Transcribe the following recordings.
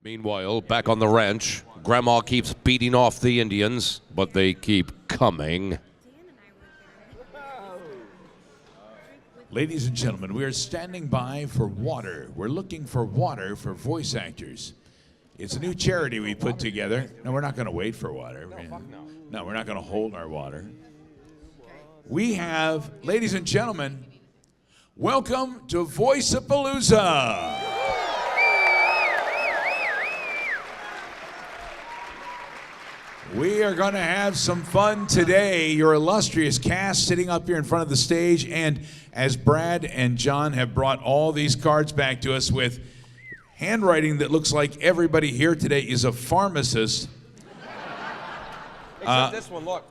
Meanwhile, back on the ranch, Grandma keeps beating off the Indians, but they keep coming. Ladies and gentlemen, we are standing by for water. We're looking for water for voice actors. It's a new charity we put together. No, we're not going to wait for water. No, we're not going to hold our water. We have, ladies and gentlemen, welcome to VOICE-A-PALOOZA. We are going to have some fun today. Your illustrious cast sitting up here in front of the stage, and as Brad and John have brought all these cards back to us with handwriting that looks like everybody here today is a pharmacist. Except this one, look.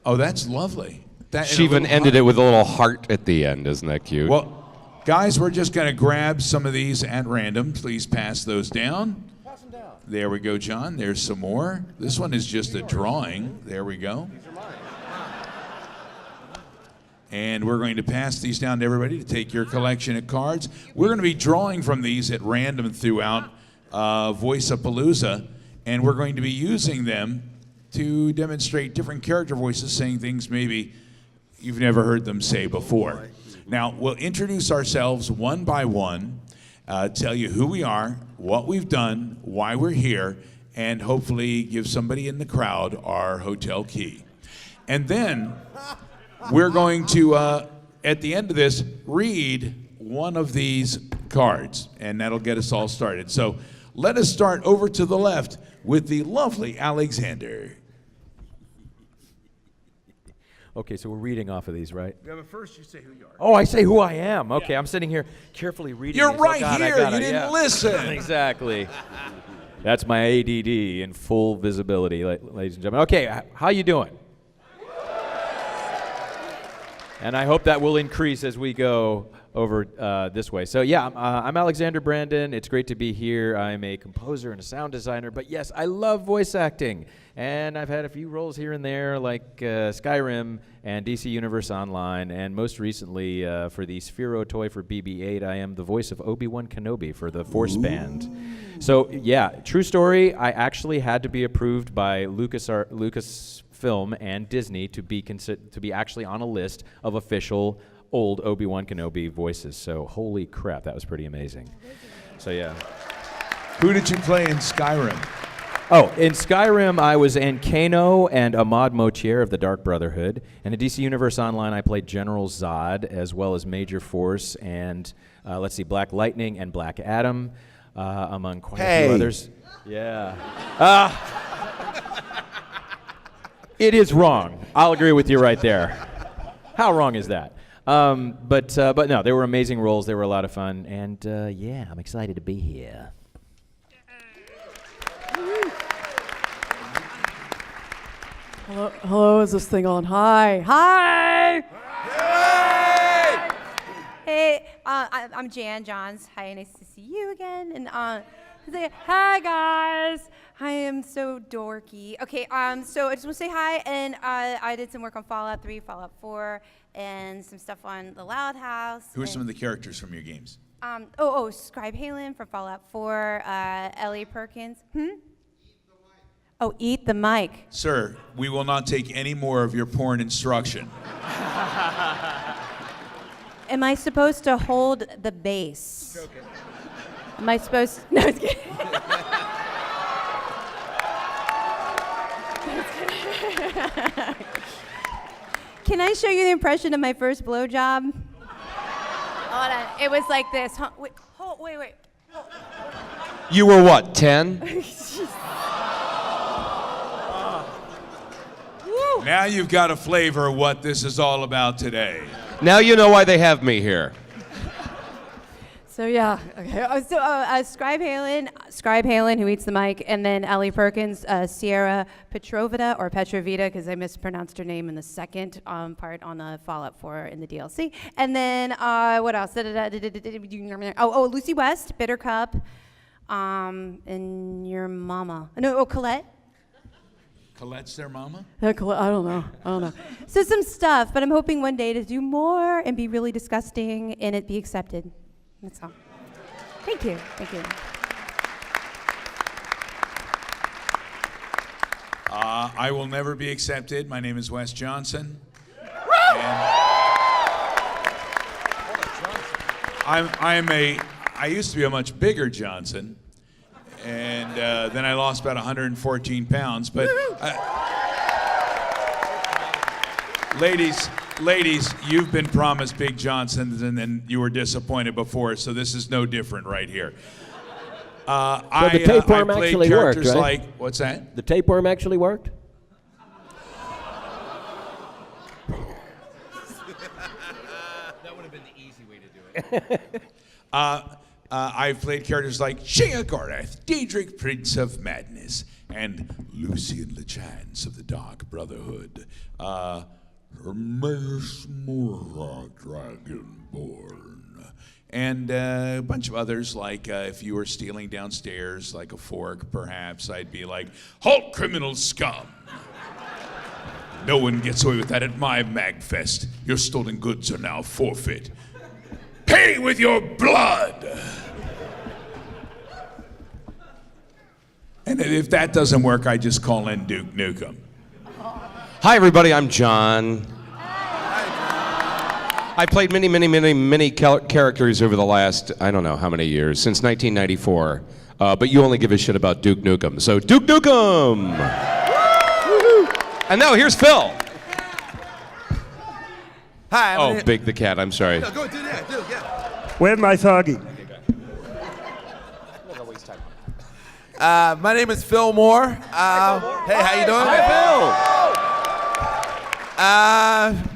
Oh, that's lovely. She even ended it with a little heart at the end. Isn't that cute? Well, guys, we're just going to grab some of these at random. Please pass those down. Pass them down. There we go, John. There's some more. This one is just a drawing. There we go. These are mine. And we're going to pass these down to everybody to take your collection of cards. We're going to be drawing from these at random throughout VOICE-A-PALOOZA, and we're going to be using them to demonstrate different character voices saying things maybe you've never heard them say before. Now, we'll introduce ourselves one by one, tell you who we are, what we've done, why we're here, and hopefully give somebody in the crowd our hotel key. And then we're going to, at the end of this, read one of these cards, and that'll get us all started. So let us start over to the left with the lovely Alexander. Okay, so we're reading off of these, right? Yeah, but first you say who you are. Oh, I say who I am. Okay, I'm sitting here carefully reading You're these. right Oh, God, here. You didn't listen. Exactly. That's my ADD in full visibility, ladies and gentlemen. Okay, how you doing? And I hope that will increase as we go over this way. So yeah, I'm Alexander Brandon. It's great to be here. I'm a composer and a sound designer, but yes, I love voice acting. And I've had a few roles here and there, like Skyrim and DC Universe Online, and most recently for the Sphero toy for BB-8, I am the voice of Obi-Wan Kenobi for the Force Band. So yeah, true story, I actually had to be approved by Lucasfilm and Disney to be actually on a list of official old Obi-Wan Kenobi voices. So holy crap, that was pretty amazing. So yeah. Who did you play in Skyrim? Oh, in Skyrim, I was Ankano and Ahmad Motier of the Dark Brotherhood. And in DC Universe Online, I played General Zod, as well as Major Force, and let's see, Black Lightning and Black Adam, among quite a few others. Yeah. It is wrong. I'll agree with you right there. How wrong is that? But no, they were amazing roles. They were a lot of fun. And yeah, I'm excited to be here. Hello, is this thing on? Hi. Hi! Hey, I'm Jan Johns. Hi, nice to see you again. And say, hi guys. I am so dorky. Okay, so I just want to say hi, and I did some work on Fallout 3, Fallout 4, and some stuff on The Loud House. Who are some of the characters from your games? Scribe Halen from Fallout 4, Ellie Perkins. Oh, eat the mic. Sir, we will not take any more of your porn instruction. Am I supposed to hold the bass? Am I supposed to? No, it's kidding. Can I show you the impression of my first blowjob? Hold on. It was like this. Wait. You were what, 10? Now you've got a flavor of what this is all about today. Now you know why they have me here. So yeah, okay. Scribe Halen, who eats the mic, and then Ellie Perkins, Sierra Petrovita, or Petrovita, because I mispronounced her name in the second part on the Fallout 4 in the DLC. And then what else? Lucy West, Bitter Cup, and your mama. No, Colette. Colette's their mama? I don't know. So some stuff, but I'm hoping one day to do more and be really disgusting and it be accepted. That's all. Thank you. I will never be accepted. My name is Wes Johnson. And I used to be a much bigger Johnson, and then I lost about 114 pounds. But ladies, you've been promised big Johnsons, and then you were disappointed before, so this is no different right here. So the tapeworm I played actually worked, characters right? like, what's that? The tapeworm actually worked? That would have been the easy way to do it. I've played characters like Shea Gareth, Daedric, Prince of Madness, and Lucian LeChance of the Dark Brotherhood. Hermaeus Mora, Dragonborn. And a bunch of others, like if you were stealing downstairs, like a fork, perhaps, I'd be like, halt, criminal scum! No one gets away with that at my MAGFest. Your stolen goods are now forfeit. Pay with your blood! And if that doesn't work, I just call in Duke Nukem. Hi, everybody. I'm John. I played many characters over the last, I don't know how many years, since 1994. But you only give a shit about Duke Nukem. So, Duke Nukem! And now here's Phil. Hi. Oh, Big the Cat. I'm sorry. No, go do that. Do yeah. Where's my soggy? My name is Phil Moore. Hey, how you doing? Hi, Phil!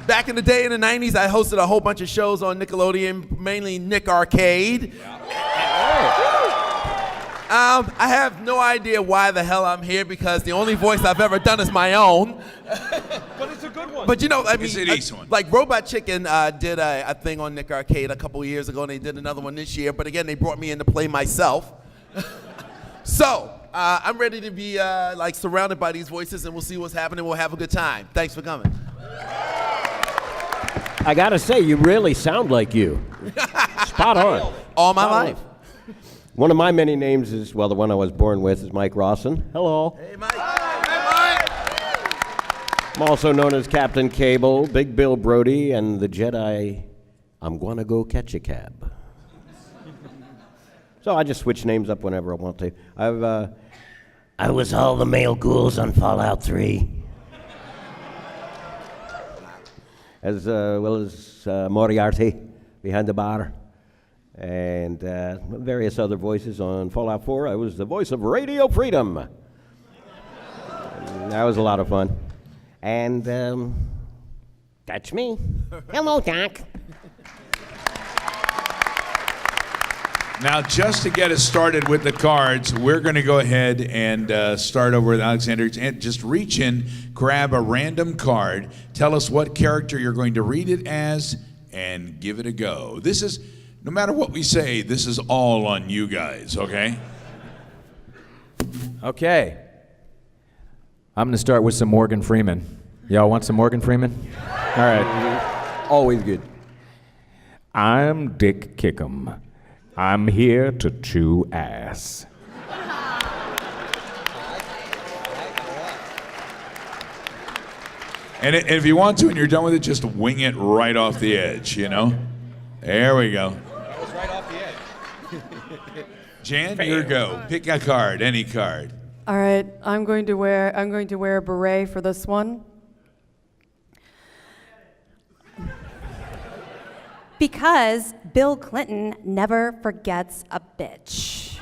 Back in the day in the 90s, I hosted a whole bunch of shows on Nickelodeon, mainly Nick Arcade. I have no idea why the hell I'm here because the only voice I've ever done is my own. But it's a good one. But you know, I mean, It's an easy one. like Robot Chicken did a thing on Nick Arcade a couple years ago, and they did another one this year. But again, they brought me in to play myself. So I'm ready to be like surrounded by these voices, and we'll see what's happening. We'll have a good time. Thanks for coming. I gotta say, you really sound like you. Spot on. All my Spot on. life. One of my many names is, well, the one I was born with is Mike Rawson. Hello. Hey, Mike. Hey, Mike. I'm also known as Captain Cable, Big Bill Brody, and the Jedi, I'm gonna go catch a cab. So I just switch names up whenever I want to. I was all the male ghouls on Fallout 3. As well as Moriarty behind the bar. And various other voices on Fallout 4. I was the voice of Radio Freedom. And that was a lot of fun. And that's me. Hello, Doc. Now, just to get us started with the cards, we're going to go ahead and start over with Alexander. And just reach in, grab a random card, tell us what character you're going to read it as, and give it a go. This is, no matter what we say, this is all on you guys, okay? Okay. I'm going to start with some Morgan Freeman. Y'all want some Morgan Freeman? All right. Always good. I'm Dick Kickham. I'm here to chew ass. And if you want to and you're done with it, just wing it right off the edge, you know? There we go. That was right off the edge. Jan, your go. Pick a card, any card. All right, I'm going to wear a beret for this one. Because Bill Clinton never forgets a bitch.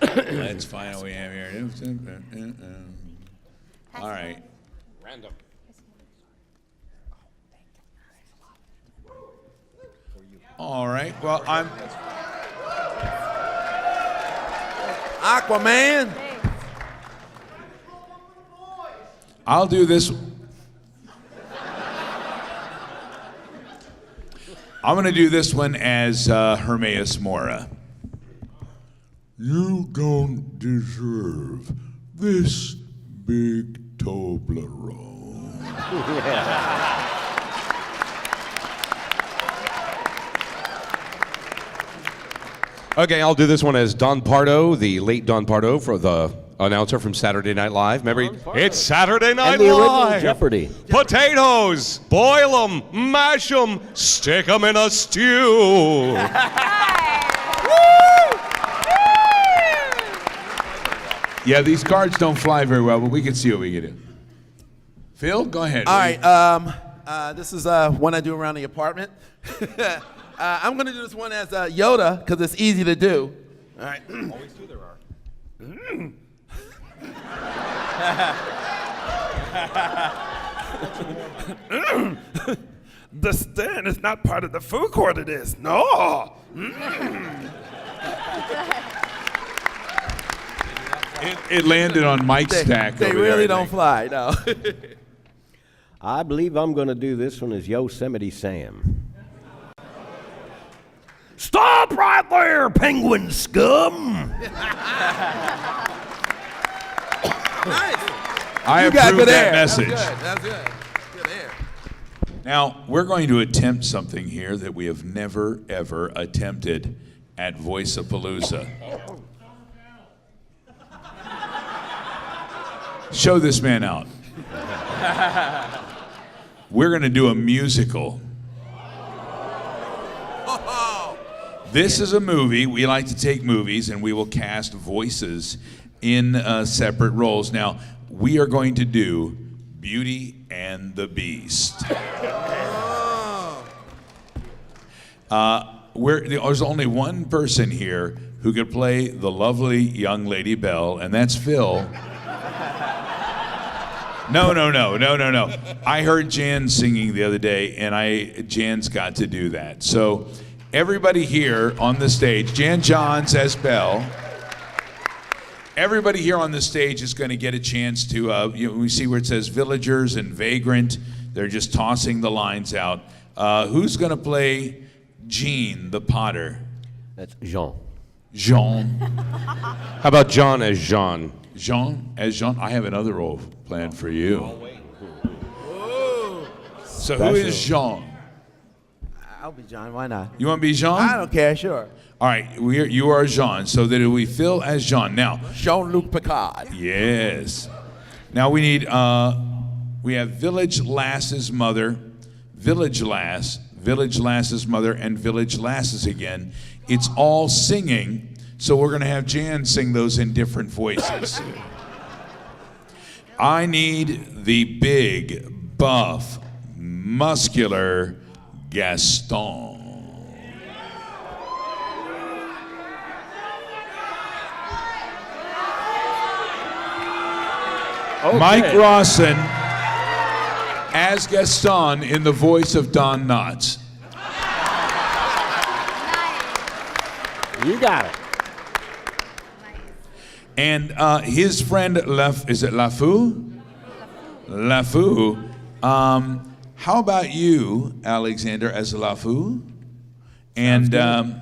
Let's find what we have here. All right. Random. All right. Well, I'm Aquaman. I'll do this. I'm going to do this one as Hermaeus Mora. You don't deserve this big Toblerone. Okay, I'll do this one as Don Pardo, the late Don Pardo, for the announcer from Saturday Night Live. Remember, it's Saturday Night And the original Live. Jeopardy. Potatoes, boil them, mash them, stick them in a stew. Yeah, these cards don't fly very well, but we can see what we can do. Phil, go ahead. All right, this is one I do around the apartment. I'm going to do this one as Yoda because it's easy to do. All right. Always do there are. The stand is not part of the food court, it is. No. It landed on Mike's stack. They over there, really I don't think. fly, no. I believe I'm going to do this one as Yosemite Sam. Stop right there, penguin scum! I You got approve good that air. message. That's good. Good air. Now, we're going to attempt something here that we have never, ever attempted at VOICE-A-PALOOZA. Show this man out. We're going to do a musical. This is a movie. We like to take movies and we will cast voices in separate roles. Now, we are going to do Beauty and the Beast. There's only one person here who could play the lovely young Lady Belle, and that's Phil. No. I heard Jan singing the other day, and Jan's got to do that. So everybody here on the stage, Jan Johns as Belle. Everybody here on the stage is going to get a chance to, we see where it says villagers and vagrant. They're just tossing the lines out. Who's going to play Jean, the potter? That's Jean. Jean. How about John as Jean? Jean as Jean. I have another role planned for you. So who is Jean? I'll be John. Why not? You want to be Jean? I don't care. Sure. All right, you are Jean, so that we Phil as Jean. Now, Jean-Luc Picard. yes. Now we need, we have Village Lass's mother, Village Lass's mother, and Village Lasses again. It's all singing, so we're going to have Jan sing those in different voices. I need the big, buff, muscular Gaston. Okay. Mike Rawson as Gaston in the voice of Don Knotts. You got it. And his friend, is it LaFou? LaFou. How about you, Alexander, as LaFou? And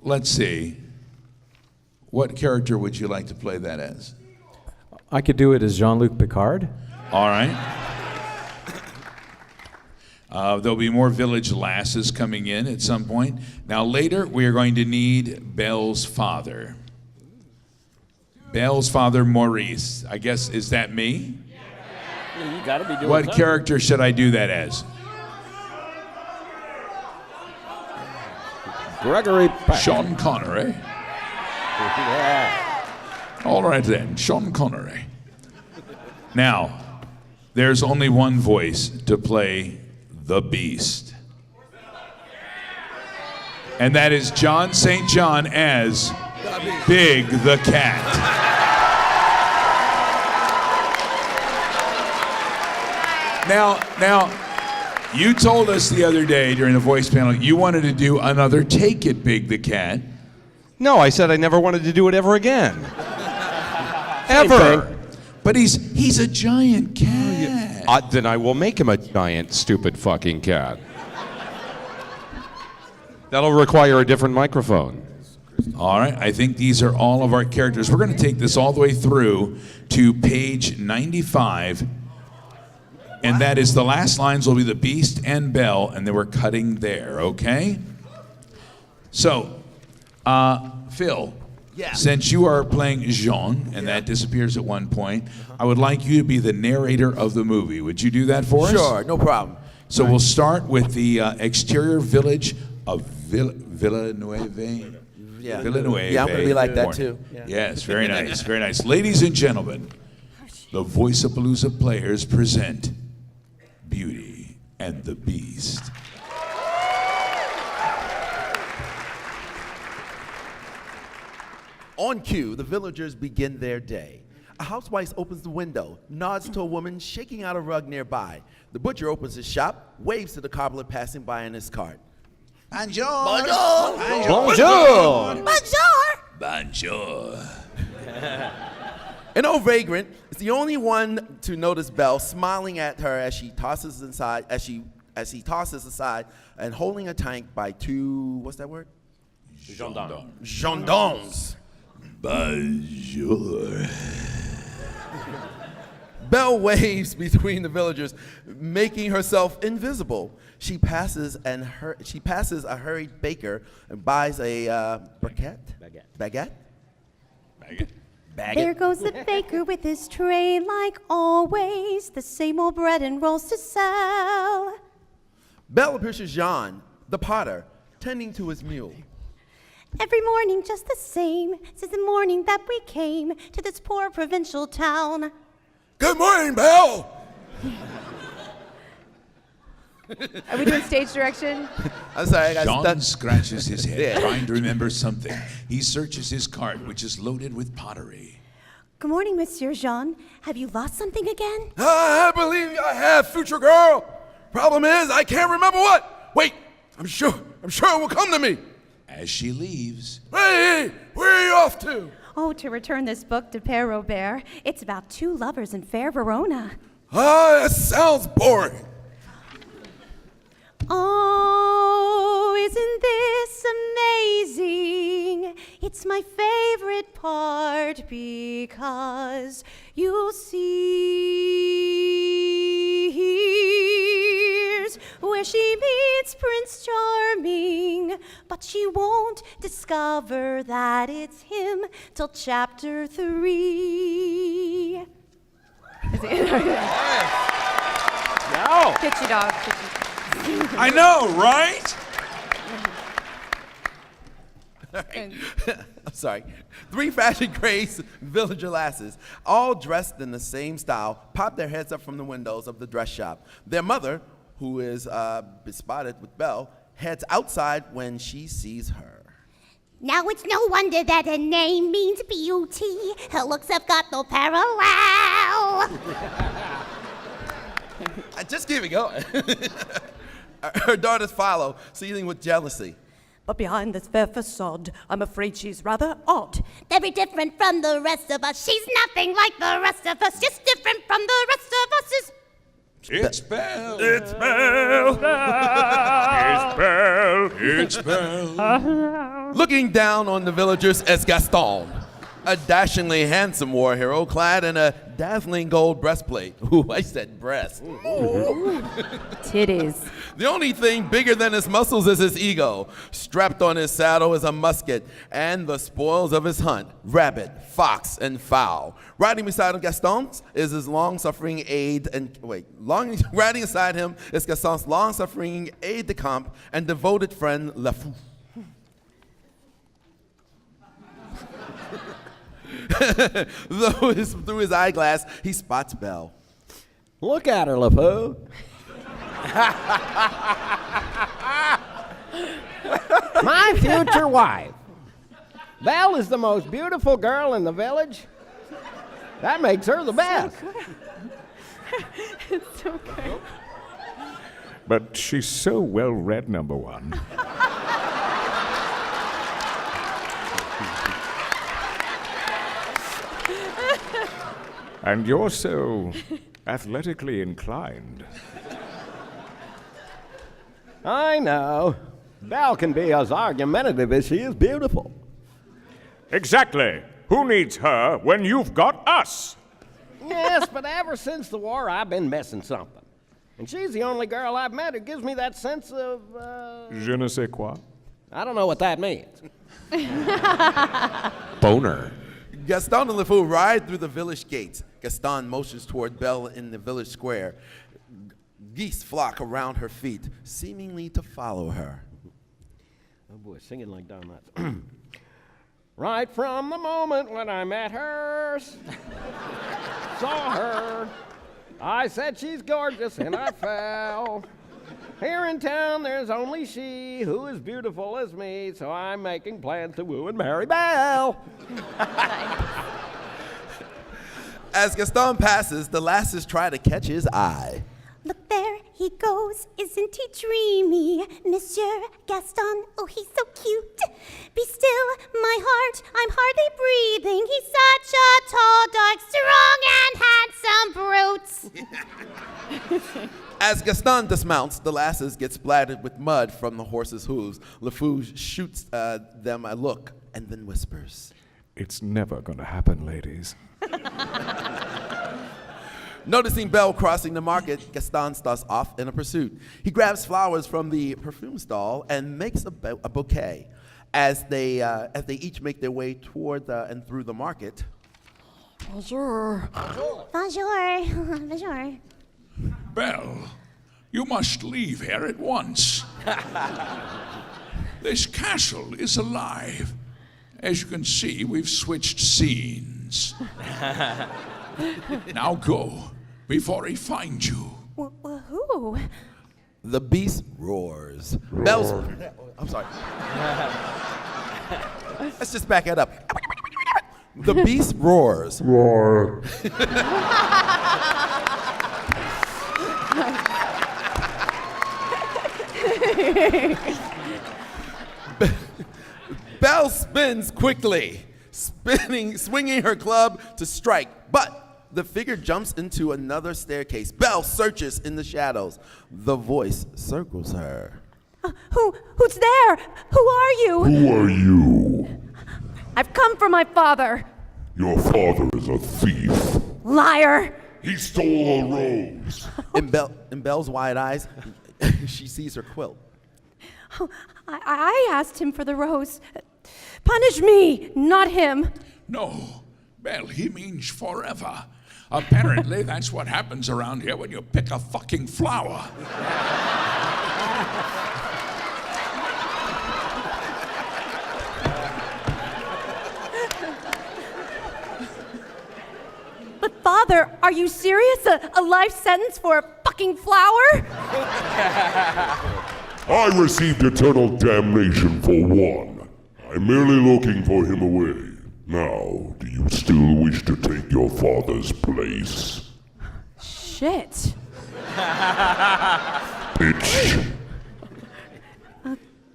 let's see. What character would you like to play that as? I could do it as Jean-Luc Picard. All right. There'll be more Village Lasses coming in at some point. Now later, we are going to need Belle's father. Belle's father, Maurice. I guess, is that me? Yeah, you got to be doing What something. character should I do that as? Gregory Peck. Sean Connery. Yeah. All right then, Sean Connery. Now, there's only one voice to play the Beast. And that is John St. John as Big the Cat. Now, you told us the other day during the voice panel you wanted to do another Take It, Big the Cat. No, I said I never wanted to do it ever again. Ever. But he's a giant cat. Then I will make him a giant, stupid fucking cat. That'll require a different microphone. All right, I think these are all of our characters. We're going to take this all the way through to page 95. And that is the last lines will be the Beast and Belle, and then we're cutting there, okay? So, Phil, Yeah. since you are playing Jean, and that disappears at one point, I would like you to be the narrator of the movie. Would you do that for us? Sure, no problem. So we'll start with the exterior village of Villanueva. Yeah. Villanueva. Yeah, I'm gonna be like that California. too. Yeah. Yes, very nice, very nice. Ladies and gentlemen, the Voice-A-Palooza players present Beauty and the Beast. On cue, the villagers begin their day. A housewife opens the window, nods to a woman shaking out a rug nearby. The butcher opens his shop, waves to the cobbler passing by in his cart. Bonjour. Bonjour! Bonjour. An old vagrant is the only one to notice Belle smiling at her as she tosses inside, as he tosses aside and holding a tank by two, what's that word? Gendarmes. Bonjour. Belle waves between the villagers, making herself invisible. She passes a hurried baker and buys a baguette. There goes the baker with his tray like always, the same old bread and rolls to sell. Belle appears to Jean, the potter, tending to his mule. Every morning just the same, since the morning that we came to this poor provincial town. Good morning, Belle! Are we doing stage direction? I'm sorry, I got Jean stuck. scratches his head, Yeah. trying to remember something. He searches his cart, which is loaded with pottery. Good morning, Monsieur Jean. Have you lost something again? I believe I have, future girl. Problem is, I can't remember what. Wait, I'm sure it will come to me. As she leaves, Hey, where are you off to? Oh, to return this book to Père Robert. It's about two lovers in fair Verona. Ah, that sounds boring. Oh, isn't this amazing? It's my favorite part because you see, here's where she meets Prince Charming, but she won't discover that it's him till chapter 3. No! Pitchy dog. I know, right? I'm sorry. 3 fashion crazed villager lasses, all dressed in the same style, pop their heads up from the windows of the dress shop. Their mother, who is bespotted with Belle, heads outside when she sees her. Now it's no wonder that her name means beauty. Her looks have got no parallel. Just keep it going. Her daughters follow, seething with jealousy. But behind this fair facade, I'm afraid she's rather odd. Very different from the rest of us. She's nothing like the rest of us. Just different from the rest of us. It's Belle. It's Belle. It's Belle. Looking down on the villagers is Gaston, a dashingly handsome war hero clad in a dazzling gold breastplate. Ooh, I said breast. Titties. The only thing bigger than his muscles is his ego. Strapped on his saddle is a musket and the spoils of his hunt, rabbit, fox, and fowl. Riding beside him, Gaston's is his long-suffering riding beside him is Gaston's long-suffering aide-de-camp and devoted friend, Lafou. Through his eyeglass, he spots Belle. Look at her, LaFou. My future wife. Belle is the most beautiful girl in the village. That makes her the best. It's so good. But she's so well read, number one. And you're so athletically inclined. I know. Belle can be as argumentative as she is beautiful. Exactly. Who needs her when you've got us? Yes, but ever since the war, I've been missing something. And she's the only girl I've met who gives me that sense of, Je ne sais quoi. I don't know what that means. Boner. Gaston and LeFou ride through the village gates. Gaston motions toward Belle in the village square. Geese flock around her feet, seemingly to follow her. Oh boy, singing like Don Knotts. Right from the moment when I met her, saw her, I said she's gorgeous and I fell. Here in town there's only she who is beautiful as me, so I'm making plans to woo and marry Belle. As Gaston passes, the lasses try to catch his eye. Look, there he goes, isn't he dreamy? Monsieur Gaston, oh, he's so cute. Be still, my heart, I'm hardly breathing. He's such a tall, dark, strong, and handsome brute. As Gaston dismounts, the lasses get splattered with mud from the horse's hooves. LeFou shoots them a look and then whispers. It's never gonna happen, ladies. Noticing Belle crossing the market, Gaston starts off in a pursuit. He grabs flowers from the perfume stall and makes a bouquet. As they each make their way toward and through the market. Bonjour. Bonjour. Bonjour. Belle, you must leave here at once. This castle is alive. As you can see, we've switched scenes. Now go, before he finds you. Who? The beast roars. Belle's. I'm sorry. Let's just back it up. The beast roars. Roar. Belle spins quickly, swinging her club to strike, but the figure jumps into another staircase. Belle searches in the shadows. The voice circles her. Who's there? Who are you? Who are you? I've come for my father. Your father is a thief. Liar. He stole a rose. In Belle's wide eyes, she sees her quilt. Oh, I asked him for the rose. Punish me, not him. No, Belle, he means forever. Apparently, that's what happens around here when you pick a fucking flower. But father, are you serious? A life sentence for a fucking flower? I received eternal damnation for one. I'm merely looking for him away. Now, do you still wish to take your father's place? Shit. Bitch.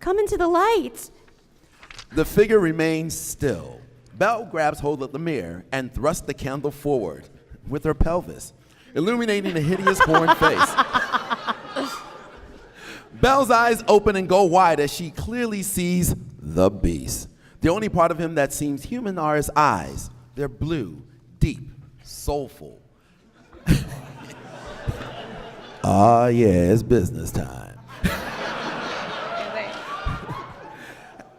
Come into the light. The figure remains still. Belle grabs hold of the mirror and thrusts the candle forward with her pelvis, illuminating a hideous horned face. Belle's eyes open and go wide as she clearly sees the beast. The only part of him that seems human are his eyes. They're blue, deep, soulful. Ah, yeah, it's business time.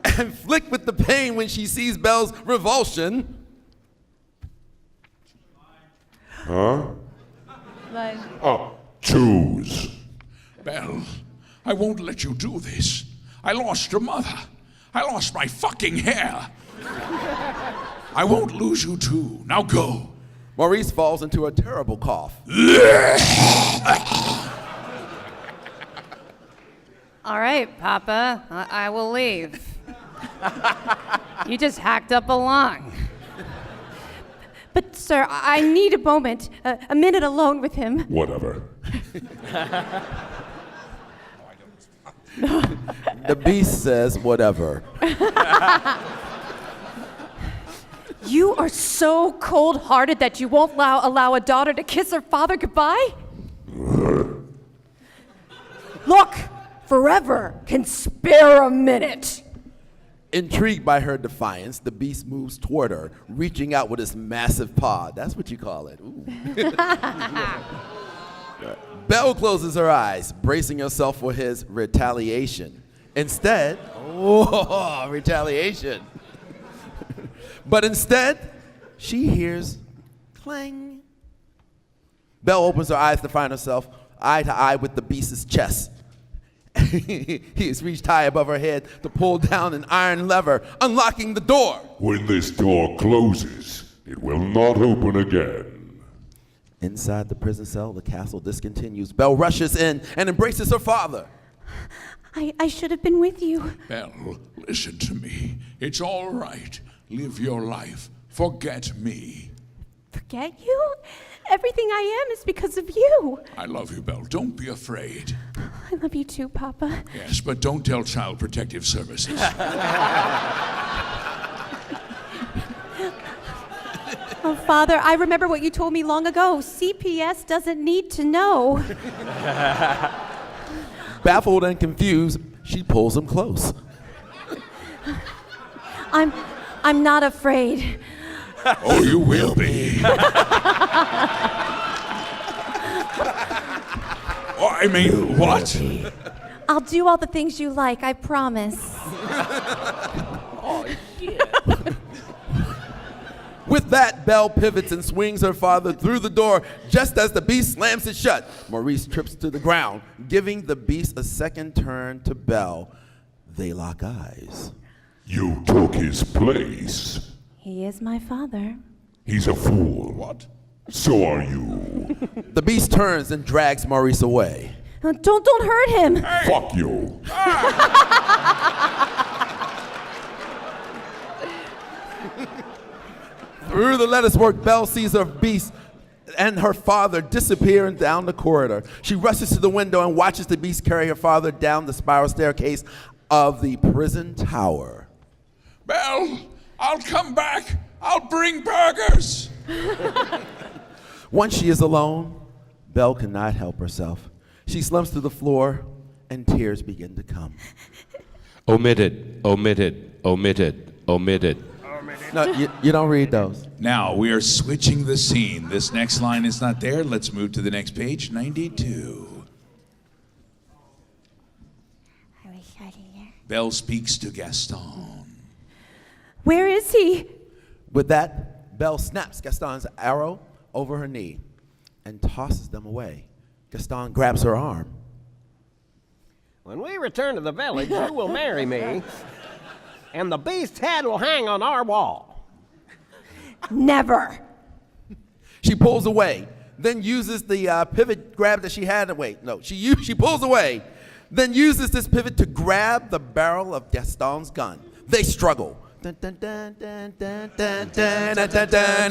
And flicked with the pain when she sees Belle's revulsion. Huh? Oh, choose. Belle, I won't let you do this. I lost your mother. I lost my fucking hair. I won't lose you too. Now go. Maurice falls into a terrible cough. All right, Papa, I will leave. You just hacked up a lung. But, sir, I need a moment, a minute alone with him. Whatever. The beast says whatever. You are so cold-hearted that you won't allow a daughter to kiss her father goodbye? Look, forever can spare a minute. Intrigued by her defiance, the beast moves toward her, reaching out with his massive paw. That's what you call it. Ooh. Belle closes her eyes, bracing herself for his retaliation. Instead, oh Oh, retaliation. But instead, she hears clang. Belle opens her eyes to find herself eye to eye with the beast's chest. He has reached high above her head to pull down an iron lever, unlocking the door. When this door closes, it will not open again. Inside the prison cell, the castle discontinues. Belle rushes in and embraces her father. I should have been with you. Belle, listen to me. It's all right. Live your life. Forget me. Forget you? Everything I am is because of you. I love you, Belle. Don't be afraid. I love you too, Papa. Yes, but don't tell Child Protective Services. Oh, Father, I remember what you told me long ago. CPS doesn't need to know. Baffled and confused, she pulls him close. I'm not afraid. Oh, you will be. Oh, I mean, what? I'll do all the things you like, I promise. With that, Belle pivots and swings her father through the door just as the beast slams it shut. Maurice trips to the ground, giving the beast a second turn to Belle. They lock eyes. You took his place. He is my father. He's a fool. What? So are you. The beast turns and drags Maurice away. Don't hurt him. Fuck you. Through the lettucework, Belle sees her beast and her father disappearing down the corridor. She rushes to the window and watches the beast carry her father down the spiral staircase of the prison tower. Belle, I'll come back. I'll bring burgers. Once she is alone, Belle cannot help herself. She slumps to the floor and tears begin to come. Omitted, omitted, omitted, omitted. No, you don't read those. Now, we are switching the scene. This next line is not there. Let's move to the next page, 92. Belle speaks to Gaston. Where is he? With that, Belle snaps Gaston's arrow over her knee and tosses them away. Gaston grabs her arm. When we return to the village, you will marry me, and the beast's head will hang on our wall. Never. She pulls away, then uses the pivot grab that she had. Wait, no, she pulls away, then uses this pivot to grab the barrel of Gaston's gun. They struggle. Dun, dun, dun, dun, dun, dun, dun, dun, dun,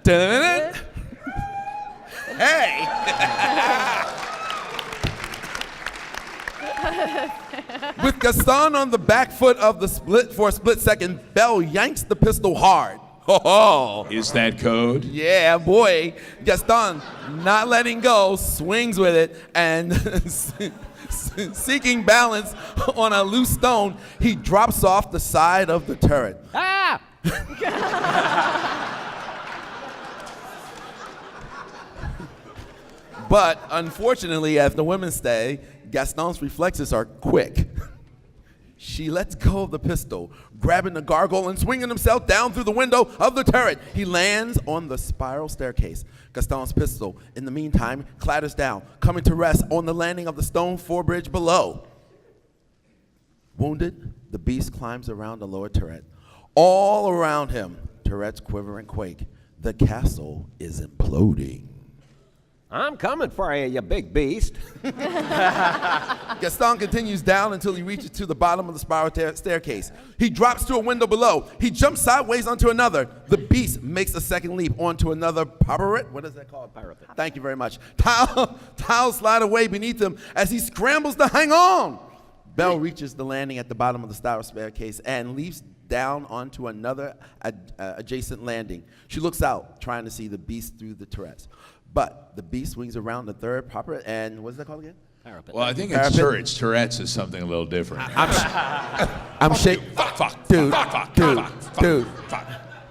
dun. Hey! With Gaston on the back foot of the split for a split second, Belle yanks the pistol hard. Oh, Is that code? yeah, boy. Gaston, not letting go, swings with it and seeking balance on a loose stone, he drops off the side of the turret. Ah! But unfortunately, as the women say, Gaston's reflexes are quick. She lets go of the pistol, grabbing the gargoyle and swinging himself down through the window of the turret. He lands on the spiral staircase. Gaston's pistol, in the meantime, clatters down, coming to rest on the landing of the stone forebridge below. Wounded, the beast climbs around the lower turret. All around him, turrets quiver and quake. The castle is imploding. I'm coming for you, you big beast. Gaston continues down until he reaches to the bottom of the spiral staircase. He drops to a window below. He jumps sideways onto another. The beast makes a second leap onto another parapet. What is that called? Parapet. Thank you very much. Tiles slide away beneath him as he scrambles to hang on. Belle reaches the landing at the bottom of the spiral staircase and leaps down onto another adjacent landing. She looks out, trying to see the beast through the turrets. But the beast swings around the third parapet, and what is that called again? Well, I think it's turrets. Tourette's is something a little different. I'm shaking. Fuck. Dude.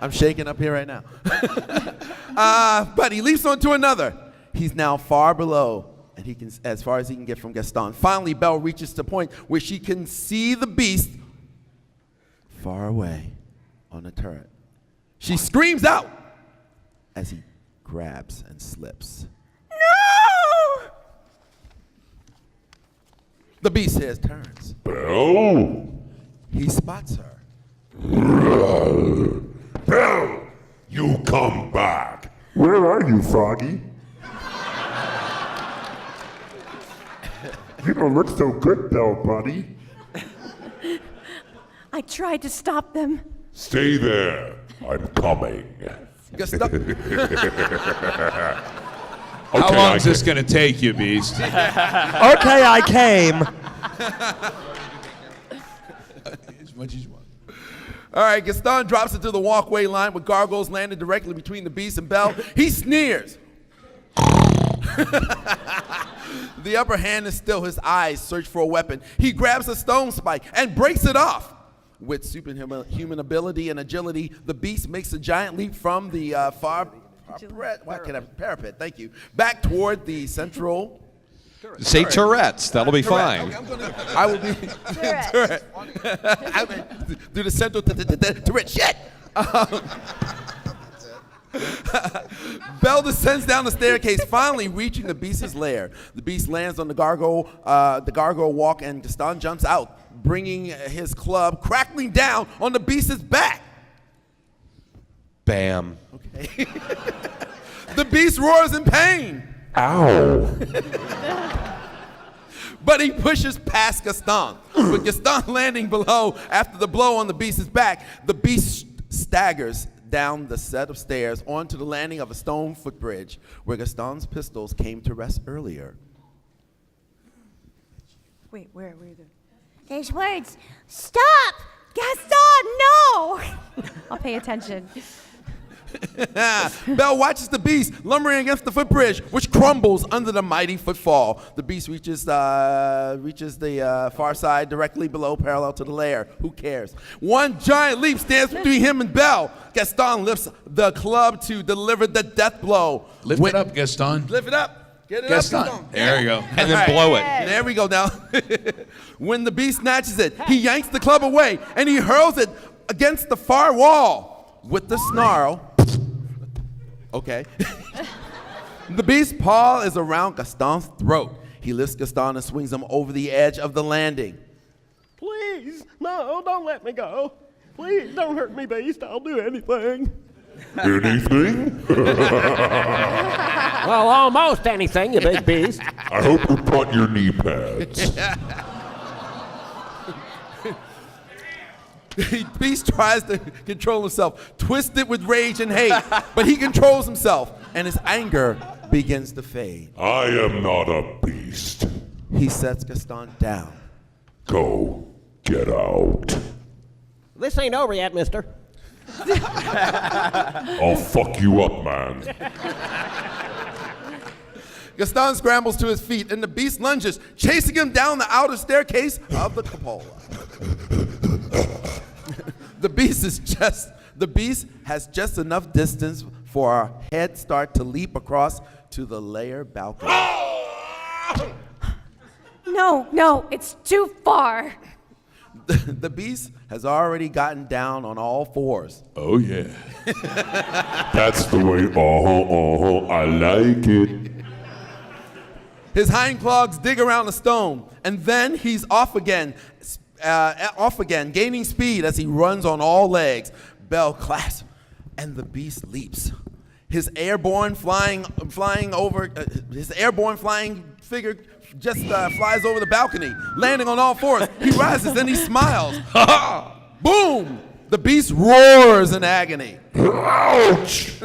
I'm shaking up here right now. But he leaps onto another. He's now far below, and he can, as far as he can get from Gaston. Finally, Belle reaches the point where she can see the beast far away on the turret. She screams out as he grabs and slips. No! The beast head turns. Belle? He spots her. Belle, you come back. Where are you, Froggy? You don't look so good, Belle, buddy. I tried to stop them. Stay there. I'm coming. Gaston. How long is this going to take you, Beast? Okay, I came. As much as you want. All right, Gaston drops into the walkway line with gargoyles landing directly between the beast and Belle. He sneers. The upper hand is still. His eyes search for a weapon. He grabs a stone spike and breaks it off. With superhuman ability and agility, the beast makes a giant leap from the parapet, thank you, back toward the central. Say Tourette's. That'll be fine. Okay, I will be turret. Do the central turret. Shit. Belle descends down the staircase, finally reaching the beast's lair. The beast lands on the gargoyle walk, and Gaston jumps out, bringing his club crackling down on the beast's back. Bam. Okay. The beast roars in pain. Ow. But he pushes past Gaston. With Gaston landing below after the blow on the beast's back, the beast staggers down the set of stairs onto the landing of a stone footbridge where Gaston's pistols came to rest earlier. Wait, where are you? There's words. Stop! Gaston, no! I'll pay attention. Belle watches the beast lumbering against the footbridge, which crumbles under the mighty footfall. The beast reaches the far side directly below, parallel to the lair. Who cares? One giant leap stands between him and Belle. Gaston lifts the club to deliver the death blow. Lift it up, Gaston. Lift it up. Get it Gaston. up, Gaston. There you go. And then blow it. There we go now. When the beast snatches it, he yanks the club away and he hurls it against the far wall with the snarl. Okay. The beast's paw is around Gaston's throat. He lifts Gaston and swings him over the edge of the landing. Please, no, don't let me go. Please, don't hurt me, beast. I'll do anything. Anything? Well, almost anything, you big beast. I hope you brought your knee pads. The beast tries to control himself, twisted with rage and hate, but he controls himself, and his anger begins to fade. I am not a beast. He sets Gaston down. Go, get out. This ain't over yet, mister. I'll fuck you up, man. Gaston scrambles to his feet, and the beast lunges, chasing him down the outer staircase of the cupola. The beast has just enough distance for our head start to leap across to the lair balcony. No, it's too far. The beast has already gotten down on all fours. Oh, yeah. That's the way, I like it. His hind claws dig around the stone, and then he's off again, gaining speed as he runs on all legs. Belle clasps, and the beast leaps. His airborne flying figure just flies over the balcony, landing on all fours. He rises and he smiles. Boom! The beast roars in agony. Ouch!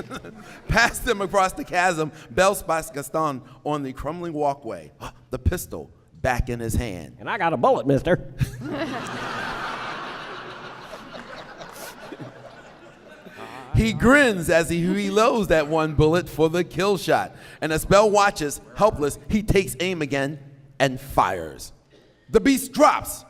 Past him across the chasm, Belle spots Gaston on the crumbling walkway, the pistol back in his hand. And I got a bullet, mister. He grins as he reloads that one bullet for the kill shot. And as Belle watches, helpless, he takes aim again and fires. The beast drops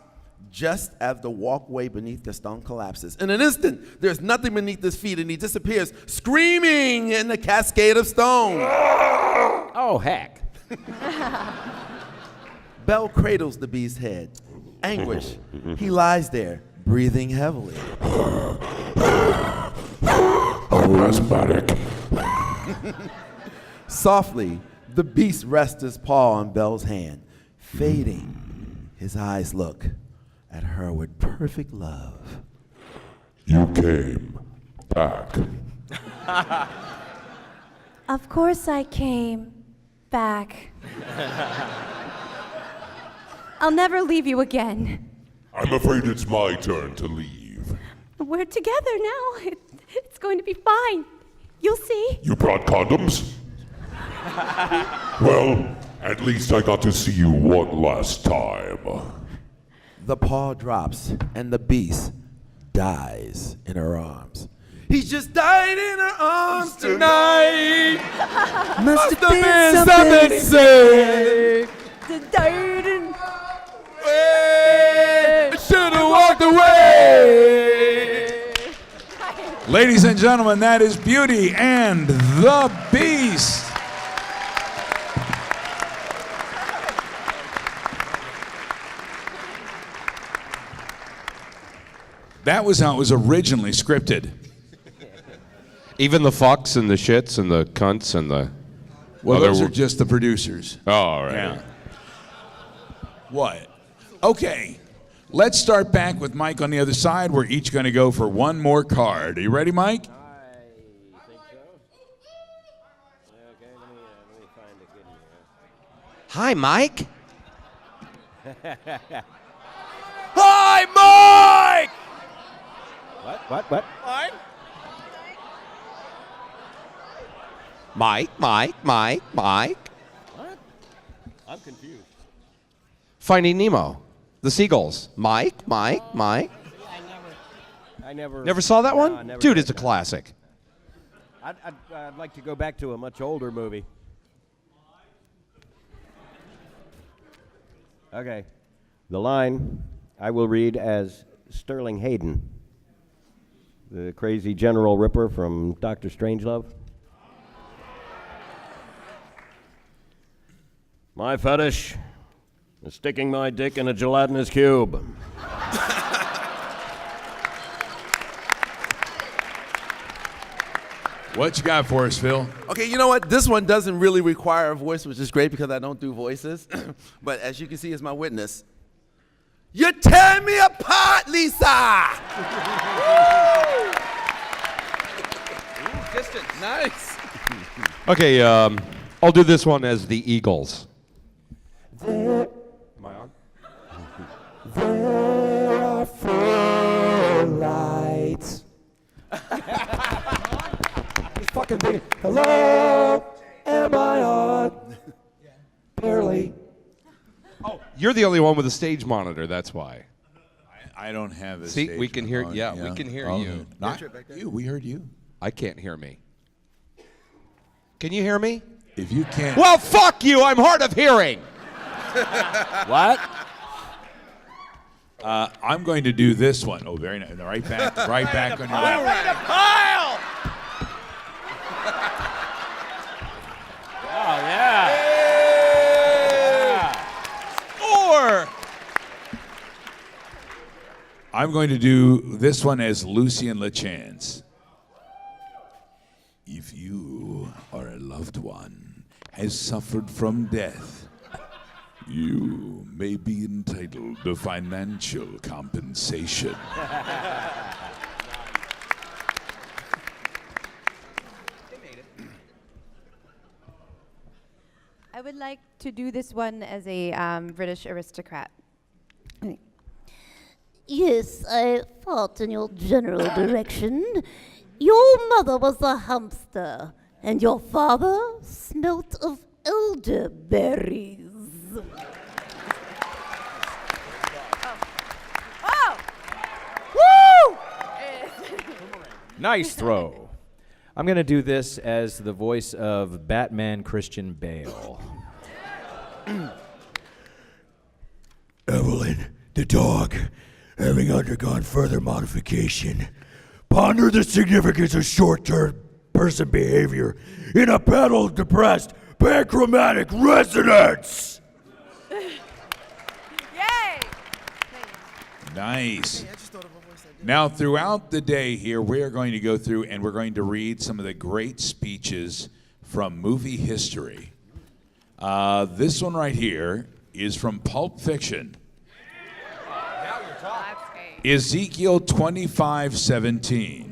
just as the walkway beneath Gaston collapses. In an instant, there's nothing beneath his feet, and he disappears, screaming in the cascade of stone. Oh, heck. Belle cradles the beast's head. Anguish. He lies there, breathing heavily. Asthmatic. Softly, the beast rests his paw on Belle's hand. Fading, his eyes look at her with perfect love. You came back. Of course I came back. I'll never leave you again. I'm afraid it's my turn to leave. We're together now. It's going to be fine. You'll see. You brought condoms? Well, at least I got to see you one last time. The paw drops, and the beast dies in her arms. He just died in her arms tonight. Must have been something he said. I should have walked away. Ladies and gentlemen, that is Beauty and the Beast. That was how it was originally scripted. Even the fucks and the shits and the cunts and the... Well, other those are wo- just the producers. Oh, all right. Yeah. What? Okay. Let's start back with Mike on the other side. We're each going to go for one more card. Are you ready, Mike? I think so. Okay, let me find a good one. Hi, Mike. Hi, Mike! What? Mike. What? I'm confused. Finding Nemo. The seagulls. Mike. I never. Never saw that one? No, I never Dude, did it's a that. classic. I'd like to go back to a much older movie. Okay. The line I will read as Sterling Hayden, the crazy General Ripper from Dr. Strangelove. My fetish is sticking my dick in a gelatinous cube. What you got for us, Phil? Okay, you know what? This one doesn't really require a voice, which is great because I don't do voices. But as you can see, as my witness, you tear me apart, Lisa! Distant. Nice. Okay, I'll do this one as the Eagles. Am I on? There are four lights. Fucking thing. Hello, am I on? Barely. Oh, you're the only one with a stage monitor, that's why. I don't have a See, stage we can hear- on. yeah, we can hear you. Not you. We heard you. I can't hear me. Can you hear me? If you can't. Well, fuck you, I'm hard of hearing. What? I'm going to do this one. Oh, very nice. Right back on your left. Oh, yeah. Or I'm going to do this one as Lucian LeChance. If you or a loved one has suffered from death, you may be entitled to financial compensation. I would like to do this one as a British aristocrat. Yes, I fought in your general direction. Your mother was a hamster, and your father smelt of elderberries. Woo! Nice throw. I'm going to do this as the voice of Batman Christian Bale. Evelyn, the dog, having undergone further modification, ponder the significance of short-term person behavior in a battle-depressed Panchromatic Resonance. Yay! Nice. Now, throughout the day here, we're going to go through and we're going to read some of the great speeches from movie history. This one right here is from Pulp Fiction. Ezekiel 25:17.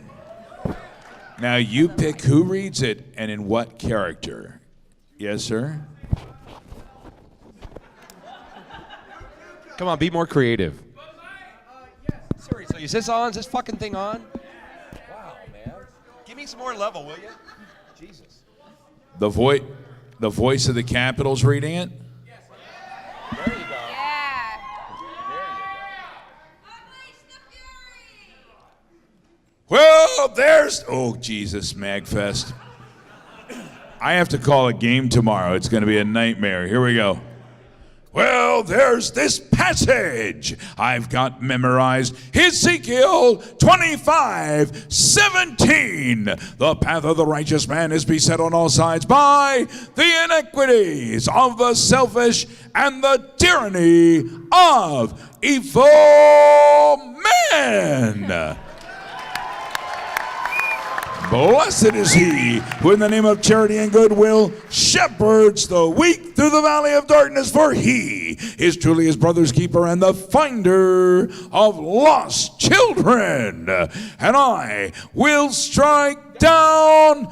Now, you pick who reads it and in what character. Yes, sir? Come on, be more creative. Seriously, is this on? Is this fucking thing on? Wow, man. Give me some more level, will you? Jesus. The voice of the Capitol's reading it? There you go. Yeah. Well, there's... Oh, Jesus, MAGFest. I have to call a game tomorrow. It's going to be a nightmare. Here we go. Well, there's this passage I've got memorized. Ezekiel 25:17. The path of the righteous man is beset on all sides by the iniquities of the selfish and the tyranny of evil men. Blessed is he who in the name of charity and goodwill shepherds the weak through the valley of darkness, for he is truly his brother's keeper and the finder of lost children. And I will strike down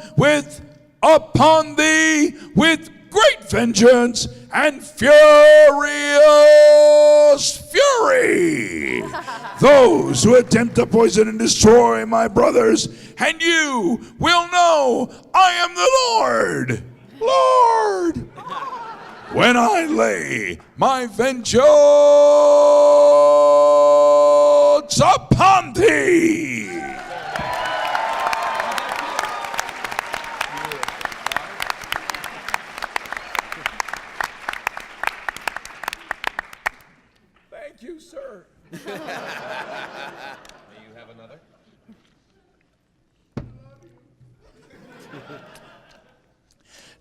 upon thee with great vengeance and furious fury those who attempt to poison and destroy my brothers, and you will know I am the Lord, when I lay my vengeance upon thee. Thank you, sir. May you have another?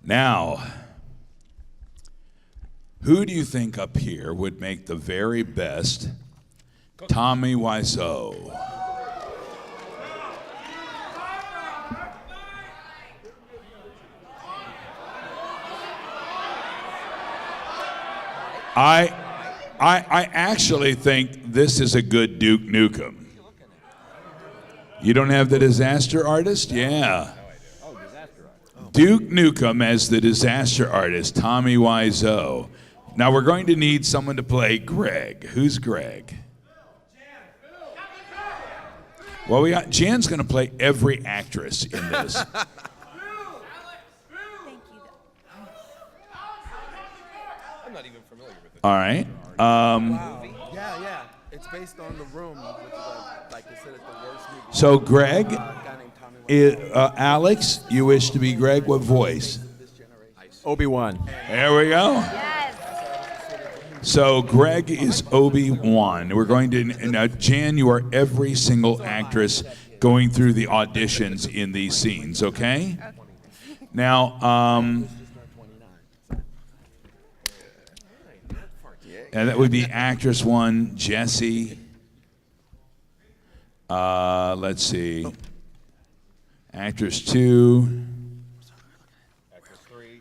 Now, who do you think up here would make the very best Tommy Wiseau? I actually think this is a good Duke Nukem. You don't have the disaster artist? Yeah. Duke Nukem as the disaster artist, Tommy Wiseau. Now we're going to need someone to play Greg. Who's Greg? Well, we got Jan's going to play every actress in this. I'm not even familiar with it. All right. Yeah. It's based on The Room, which is like considered the worst movie. So Greg, Alex, you wish to be Greg? What voice? Obi-Wan. There we go. So Greg is Obi-Wan. We're going to, now Jan, you are every single actress going through the auditions in these scenes, okay? Now, and that would be actress 1, Jessie. Let's see. Actress 2.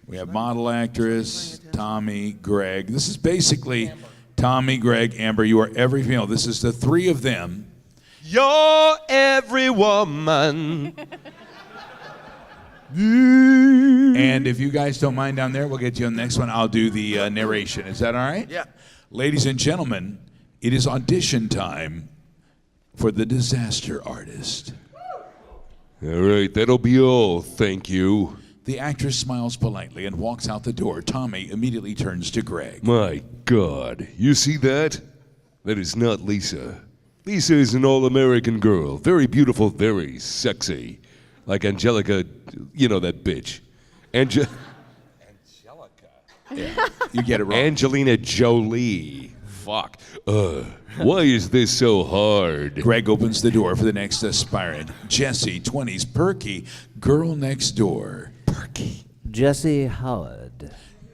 We have model actress, Tommy, Greg. This is basically Tommy, Greg, Amber. You are every female. This is the 3 of them. You're every woman. And if you guys don't mind down there, we'll get you on the next one. I'll do the narration. Is that all right? Yeah. Ladies and gentlemen, it is audition time for the disaster artist. All right, that'll be all. Thank you. The actress smiles politely and walks out the door. Tommy immediately turns to Greg. My God, you see that? That is not Lisa. Lisa is an all-American girl. Very beautiful, very sexy. Like Angelica, you know that bitch. Angelica. Yeah, you get it wrong. Angelina Jolie. Fuck. Why is this so hard? Greg opens the door for the next aspirant. Jessie, 20s, perky, girl next door. Perky. Jesse Howard.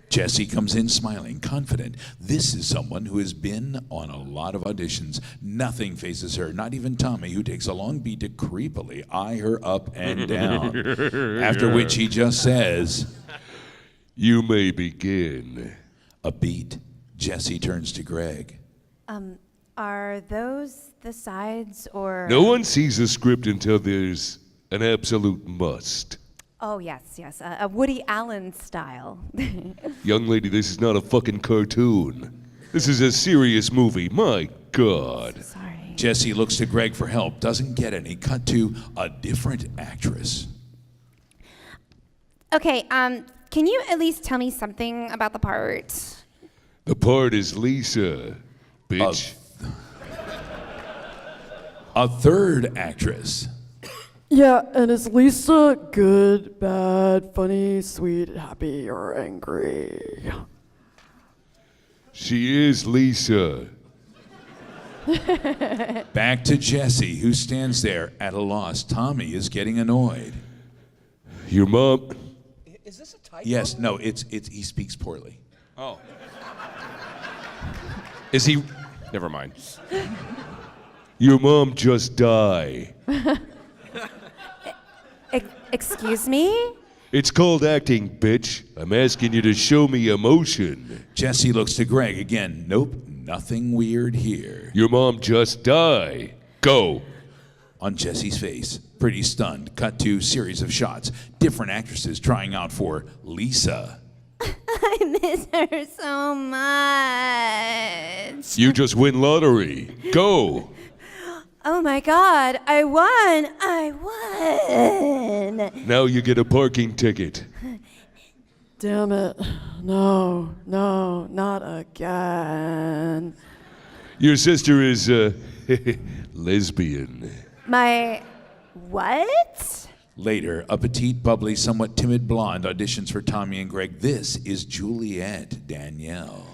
Jesse comes in smiling, confident. This is someone who has been on a lot of auditions. Nothing faces her, not even Tommy, who takes a long beat to creepily eye her up and down. After which he just says, You may begin. a beat. Jesse turns to Greg. Are those the sides or? No one sees a script until there's an absolute must. Oh, yes, a Woody Allen style. Young lady, this is not a fucking cartoon. This is a serious movie. My God. Sorry. Jesse looks to Greg for help, doesn't get any. Cut to a different actress. Okay, can you at least tell me something about the part? The part is Lisa, bitch. A third actress. Yeah, and is Lisa good, bad, funny, sweet, happy, or angry? She is Lisa. Back to Jesse, who stands there at a loss. Tommy is getting annoyed. Your mom. Is this a typo? Yes, no, it's he speaks poorly. Oh. Is he? Never mind. Your mom just died. Excuse me? It's called acting, bitch. I'm asking you to show me emotion. Jesse looks to Greg again. Nope, nothing weird here. Your mom just died. Go. On Jesse's face, pretty stunned. Cut to series of shots. Different actresses trying out for Lisa. I miss her so much. You just win lottery. Go. Oh my God, I won! Now you get a parking ticket. Damn it. No, not again. Your sister is lesbian. My what? Later, a petite, bubbly, somewhat timid blonde auditions for Tommy and Greg. This is Juliet Danielle.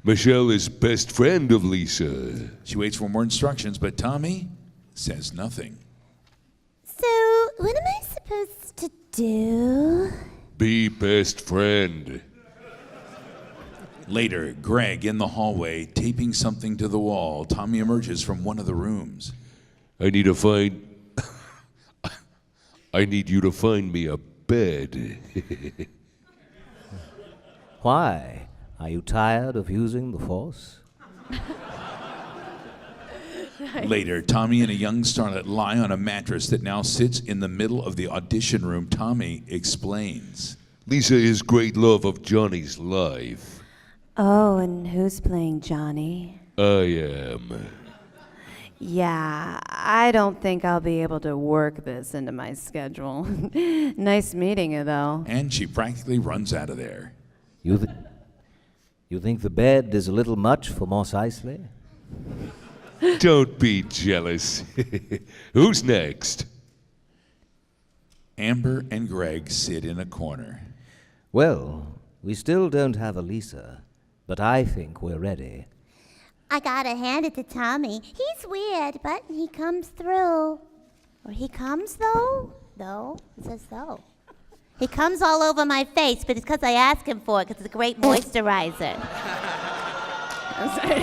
Michelle is best friend of Lisa. She waits for more instructions, but Tommy says nothing. So, what am I supposed to do? Be best friend. Later, Greg in the hallway, taping something to the wall. Tommy emerges from one of the rooms. I need you to find me a bed. Why? Are you tired of using the Force? Later, Tommy and a young starlet lie on a mattress that now sits in the middle of the audition room. Tommy explains. Lisa is great love of Johnny's life. Oh, and who's playing Johnny? I am. Yeah, I don't think I'll be able to work this into my schedule. Nice meeting you, though. And she practically runs out of there. You think the bed is a little much for Mos Eisley? Don't be jealous. Who's next? Amber and Greg sit in a corner. Well, we still don't have a Lisa, but I think we're ready. I gotta hand it to Tommy. He's weird, but he comes through. Or he comes, though? Though? It says though. He comes all over my face, but it's because I asked him for it, because it's a great moisturizer.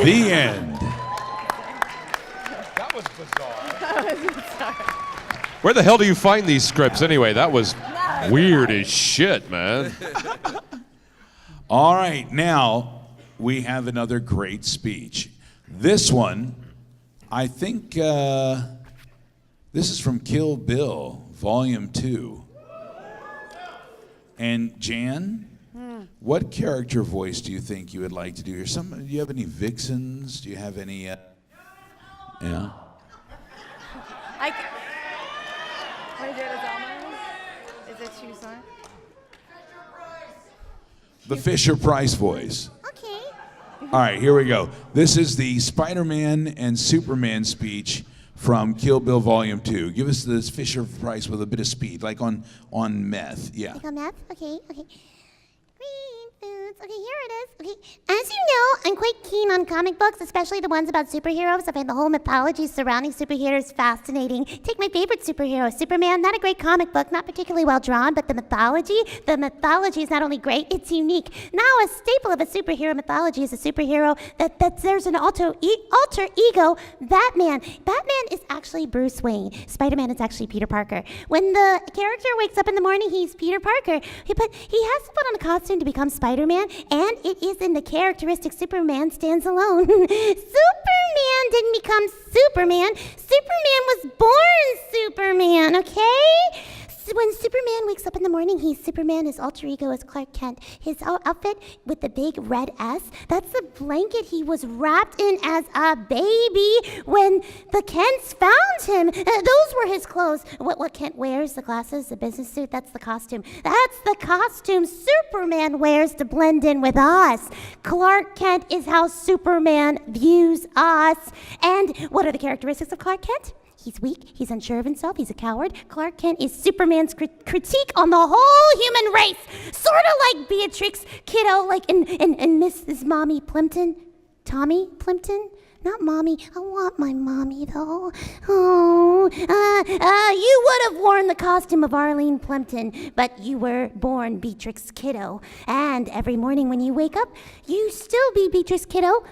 The end. That was bizarre. Where the hell do you find these scripts anyway? That was weird as shit, man. All right, now we have another great speech. This one, I think this is from Kill Bill, Volume 2. And Jan, what character voice do you think you would like to do here? Do you have any vixens? Do you have any? Yeah. What is it, is it too soon? The Fisher-Price voice. Okay. All right, here we go. This is the Spider-Man and Superman speech from Kill Bill Volume 2. Give us this Fisher-Price with a bit of speed, like on meth. Yeah. Like on meth? Okay. Green foods. Okay, here it is. Okay. As you know, I'm quite keen on on comic books, especially the ones about superheroes. I find the whole mythology surrounding superheroes fascinating. Take my favorite superhero, Superman. Not a great comic book, not particularly well drawn, but the mythology is not only great, it's unique. Now, a staple of a superhero mythology is a superhero that there's an alter ego, Batman. Batman is actually Bruce Wayne. Spider-Man is actually Peter Parker. When the character wakes up in the morning, he's Peter Parker. But he has to put on a costume to become Spider-Man, and it is in the characteristic Superman stands alone. Superman didn't become Superman. Superman was born Superman, okay? When Superman wakes up in the morning, he's Superman. His alter ego is Clark Kent. His outfit with the big red S, that's the blanket he was wrapped in as a baby when the Kents found him. Those were his clothes. What Kent wears, the glasses, the business suit, that's the costume. That's the costume Superman wears to blend in with us. Clark Kent is how Superman views us. And what are the characteristics of Clark Kent? He's weak, he's unsure of himself, he's a coward. Clark Kent is Superman's critique on the whole human race. Sort of like Beatrix Kiddo, like in Mrs. Mommy Plimpton. Tommy Plimpton? Not Mommy. I want my Mommy, though. Oh, you would have worn the costume of Arlene Plimpton, but you were born Beatrix Kiddo. And every morning when you wake up, you still be Beatrix Kiddo.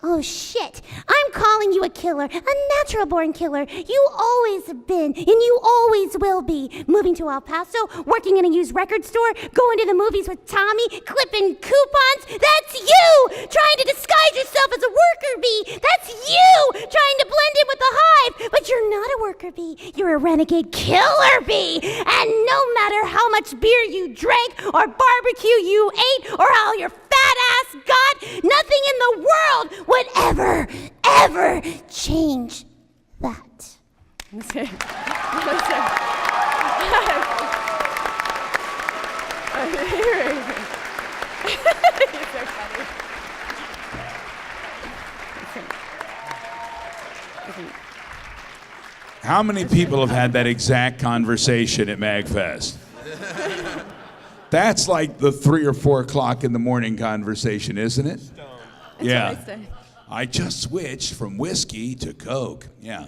Oh, shit. I'm calling you a killer, a natural-born killer. You always have been, and you always will be. Moving to El Paso, working in a used record store, going to the movies with Tommy, clipping coupons. That's you! Trying to disguise yourself as a worker bee. That's you! Trying to blend in with the hive. But you're not a worker bee. You're a renegade killer bee. And no matter how much beer you drank, or barbecue you ate, or how your fat ass got, nothing in the world would ever change that. How many people have had that exact conversation at MAGFest? That's like the 3 or 4 o'clock in the morning conversation, isn't it? Yeah. I just switched from whiskey to Coke. Yeah.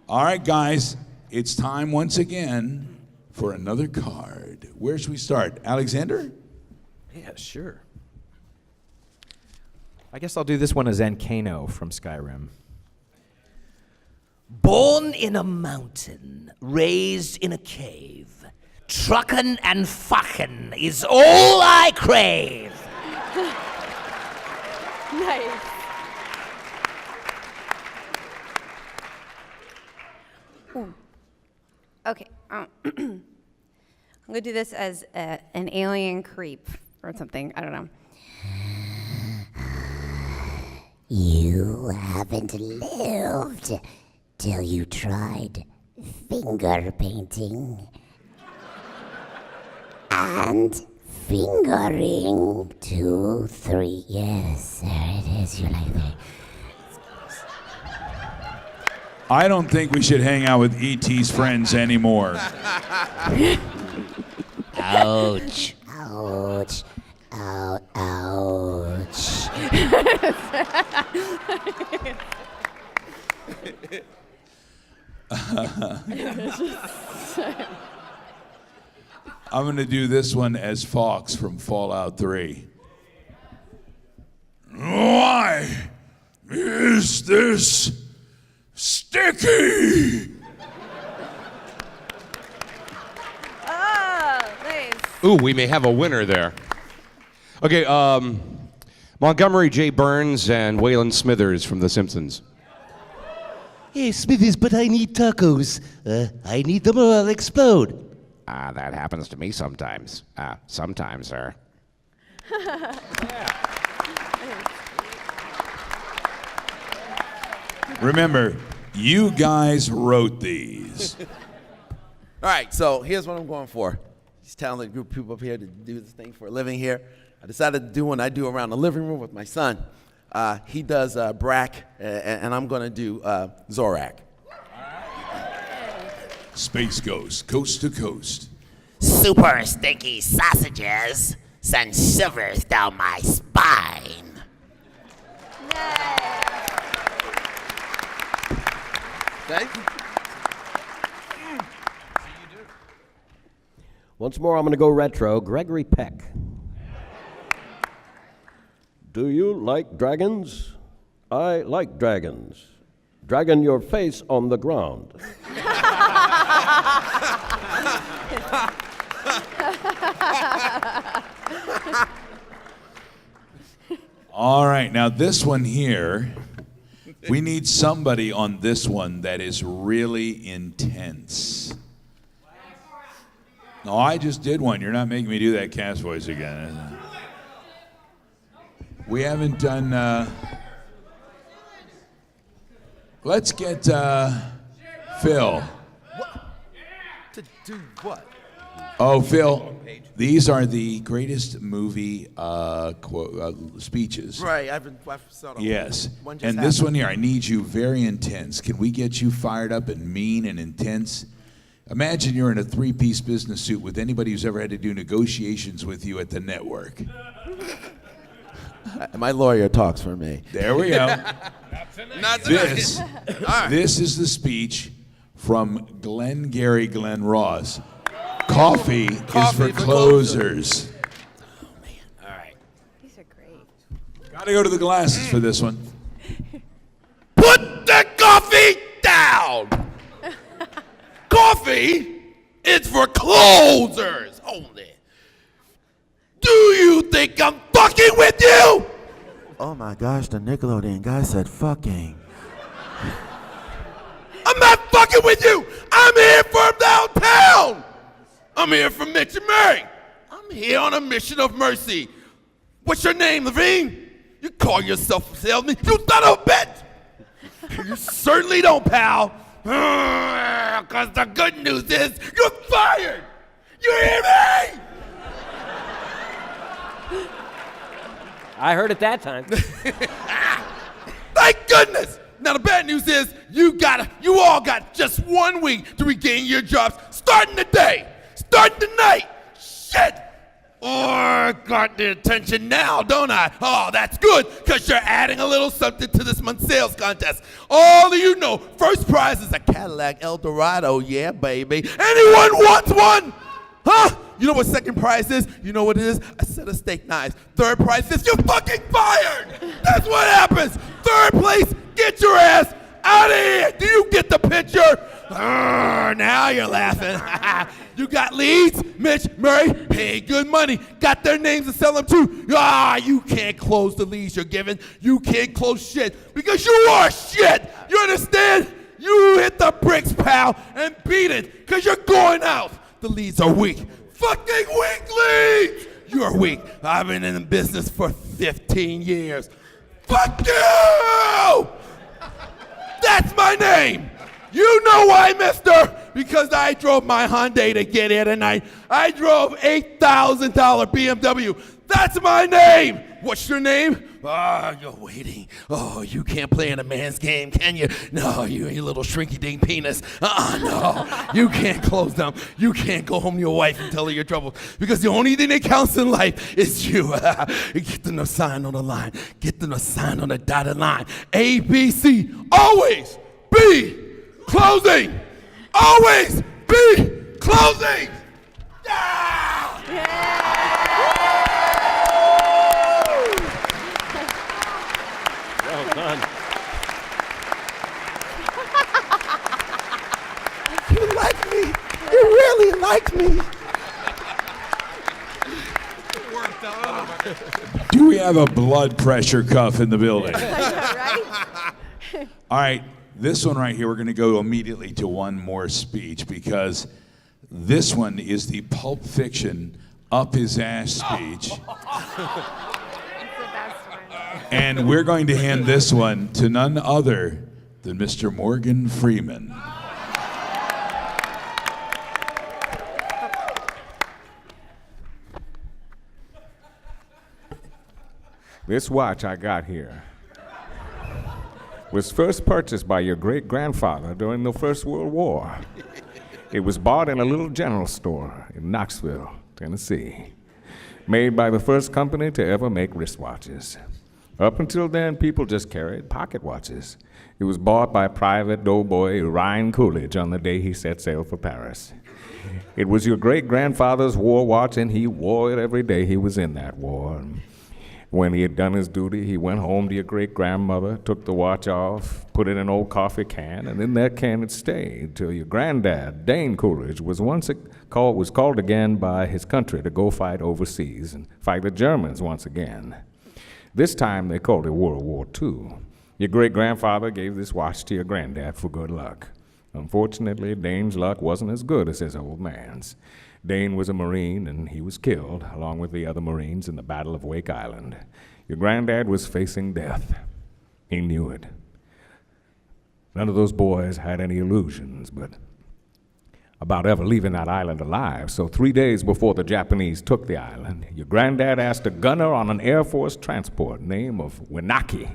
All right, guys, it's time once again for another card. Where should we start? Alexander? Yeah, sure. I guess I'll do this one as Ankano from Skyrim. Born in a mountain, raised in a cave, truckin' and fuckin' is all I crave. Nice. Ooh. Okay. I'm gonna do this as an alien creep or something. I don't know. You haven't lived till you tried finger painting and fingering 2, 3. Yes, there it is. You like that? I don't think we should hang out with E.T.'s friends anymore. Ouch. Ouch. Ouch. Ouch. I'm going to do this one as Fox from Fallout 3. Why is this sticky? Oh, nice. Ooh, we may have a winner there. Okay, Montgomery J. Burns and Waylon Smithers from The Simpsons. Hey, Smithers, but I need tacos. I need them or I'll explode. That happens to me sometimes. Sometimes, sir. Remember, you guys wrote these. All right, so here's what I'm going for. These talented group of people up here to do this thing for a living here. I decided to do one I do around the living room with my son. He does Brack, and I'm going to do Zorak. Space Ghost, coast to coast. Super sticky sausages send shivers down my spine. Thank you. Once more, I'm going to go retro. Gregory Peck. Do you like dragons? I like dragons. Dragon your face on the ground. All right, now this one here, we need somebody on this one that is really intense. No, I just did one. You're not making me do that cast voice again. We haven't done. Let's get Phil. To do what? Oh, Phil, these are the greatest movie speeches. Right, I've saw them. Yes, One just and this happened. one here, I need you very intense. Can we get you fired up and mean and intense? Imagine you're in a three-piece business suit with anybody who's ever had to do negotiations with you at the network. My lawyer talks for me. There we go. Not This, All right. this is the speech from Glengarry Glen Ross. Coffee is for closers. These are great. Gotta go to the glasses for this one. Put the coffee down. Coffee is for closers only. Do you think I'm fucking with you? Oh my gosh, the Nickelodeon guy said fucking. I'm not fucking with you. I'm here from downtown. I'm here from Mitch and Mary. I'm here on a mission of mercy. What's your name, Levine? You call yourself a salesman? You son of a bitch! You certainly don't, pal. Because the good news is you're fired. You hear me? I heard it that time. Thank goodness. Now the bad news is you all got just 1 week to regain your jobs, starting today, starting tonight. Shit. Oh, I got the attention now, don't I? Oh, that's good, because you're adding a little something to this month's sales contest. All of you know, first prize is a Cadillac Eldorado, yeah, baby. Anyone wants one? Huh? You know what second prize is? You know what it is? A set of steak knives. Third prize is you're fucking fired! That's what happens! Third place, get your ass out of here! Do you get the picture? Now you're laughing. You got leads, Mitch, Murray, hey, good money. Got their names to sell them too. You can't close the leads you're giving. You can't close shit because you are shit. You understand? You hit the bricks, pal, and beat it because you're going out. The leads are weak. Fucking weak leads! You're weak. I've been in the business for 15 years. Fuck you! That's my name. You know why, mister? Because I drove my Hyundai to get here tonight. I drove $8,000 BMW. That's my name. What's your name? You're waiting. Oh, you can't play in a man's game, can you? No, you little shrinky-dink penis. No. You can't close them. You can't go home to your wife and tell her your troubles because the only thing that counts in life is you. Get them to sign on the line. Get them to sign on the dotted line. A, B, C. Always be closing. Always be closing. Well done. You like me. You really like me. Do we have a blood pressure cuff in the building? Right? All right, this one right here, we're going to go immediately to one more speech because this one is the Pulp Fiction up his ass speech. And we're going to hand this one to none other than Mr. Morgan Freeman. This watch I got here was first purchased by your great-grandfather during the First World War. It was bought in a little general store in Knoxville, Tennessee. made by the first company to ever make wristwatches. Up until then, people just carried pocket watches. It was bought by Private Doughboy Ryan Coolidge on the day he set sail for Paris. It was your great-grandfather's war watch, and he wore it every day he was in that war. When he had done his duty, he went home to your great-grandmother, took the watch off, put it in an old coffee can, and in that can it stayed till your granddad, Dane Coolidge, was called again by his country to go fight overseas and fight the Germans once again. This time they called it World War II. Your great-grandfather gave this watch to your granddad for good luck. Unfortunately, Dane's luck wasn't as good as his old man's. Dane was a Marine, and he was killed, along with the other Marines, in the Battle of Wake Island. Your granddad was facing death. He knew it. None of those boys had any illusions about ever leaving that island alive, so 3 days before the Japanese took the island, your granddad asked a gunner on an Air Force transport named of Winaki,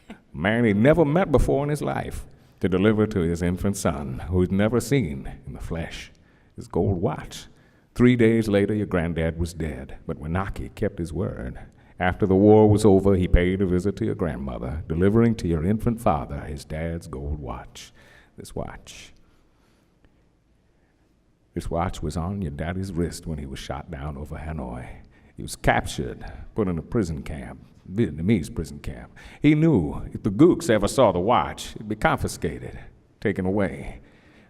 a man he'd never met before in his life, to deliver to his infant son, who he'd never seen in the flesh, his gold watch. 3 days later, your granddad was dead, but Winaki kept his word. After the war was over, he paid a visit to your grandmother, delivering to your infant father his dad's gold watch. This watch was on your daddy's wrist when he was shot down over Hanoi. He was captured, put in a prison camp, Vietnamese prison camp. He knew if the gooks ever saw the watch, it'd be confiscated, taken away.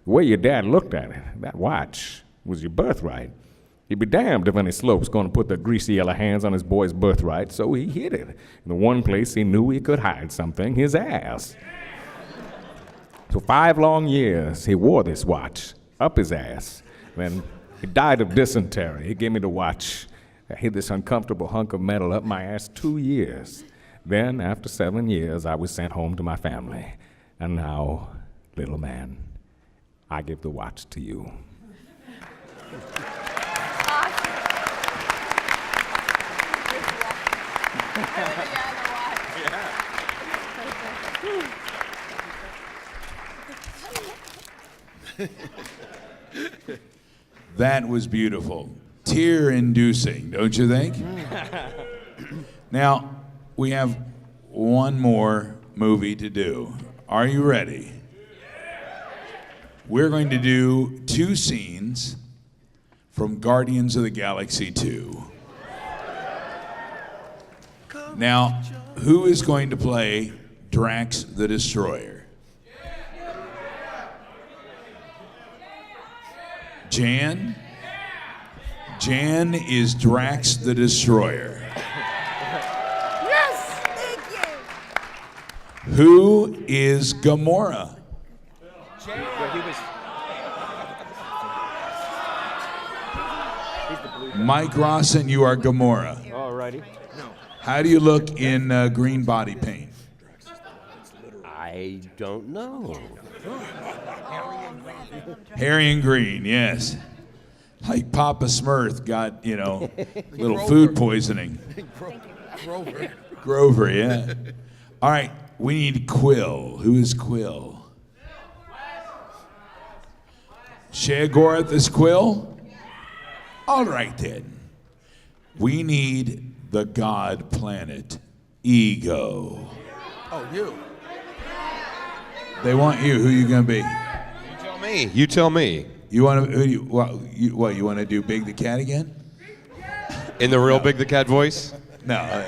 The way your dad looked at it, that watch was your birthright. He'd be damned if any slope's going to put their greasy yellow hands on his boy's birthright, so he hid it in the one place he knew he could hide something, his ass. So 5 long years, he wore this watch up his ass. Then he died of dysentery. He gave me the watch. I hid this uncomfortable hunk of metal up my ass 2 years. Then, after 7 years, I was sent home to my family. And now, little man, I give the watch to you. That was beautiful. Tear-inducing, don't you think? Now, we have one more movie to do. Are you ready? We're going to do 2 scenes from Guardians of the Galaxy 2. Now, who is going to play Drax the Destroyer? Jan? Jan is Drax the Destroyer. Yes! Thank you! Who is Gamora? Mike Rawson, you are Gamora. Alrighty. How do you look in green body paint? I don't know. Hairy and green, yes. Like Papa Smurf got, little food poisoning. Grover, yeah. All right, we need Quill. Who is Quill? Sheogorath is Quill? All right, then. We need the god planet, Ego. Oh, you. They want you. Who you gonna be? You tell me. You want to? You want to do Big the Cat again? In the real Big the Cat voice? No.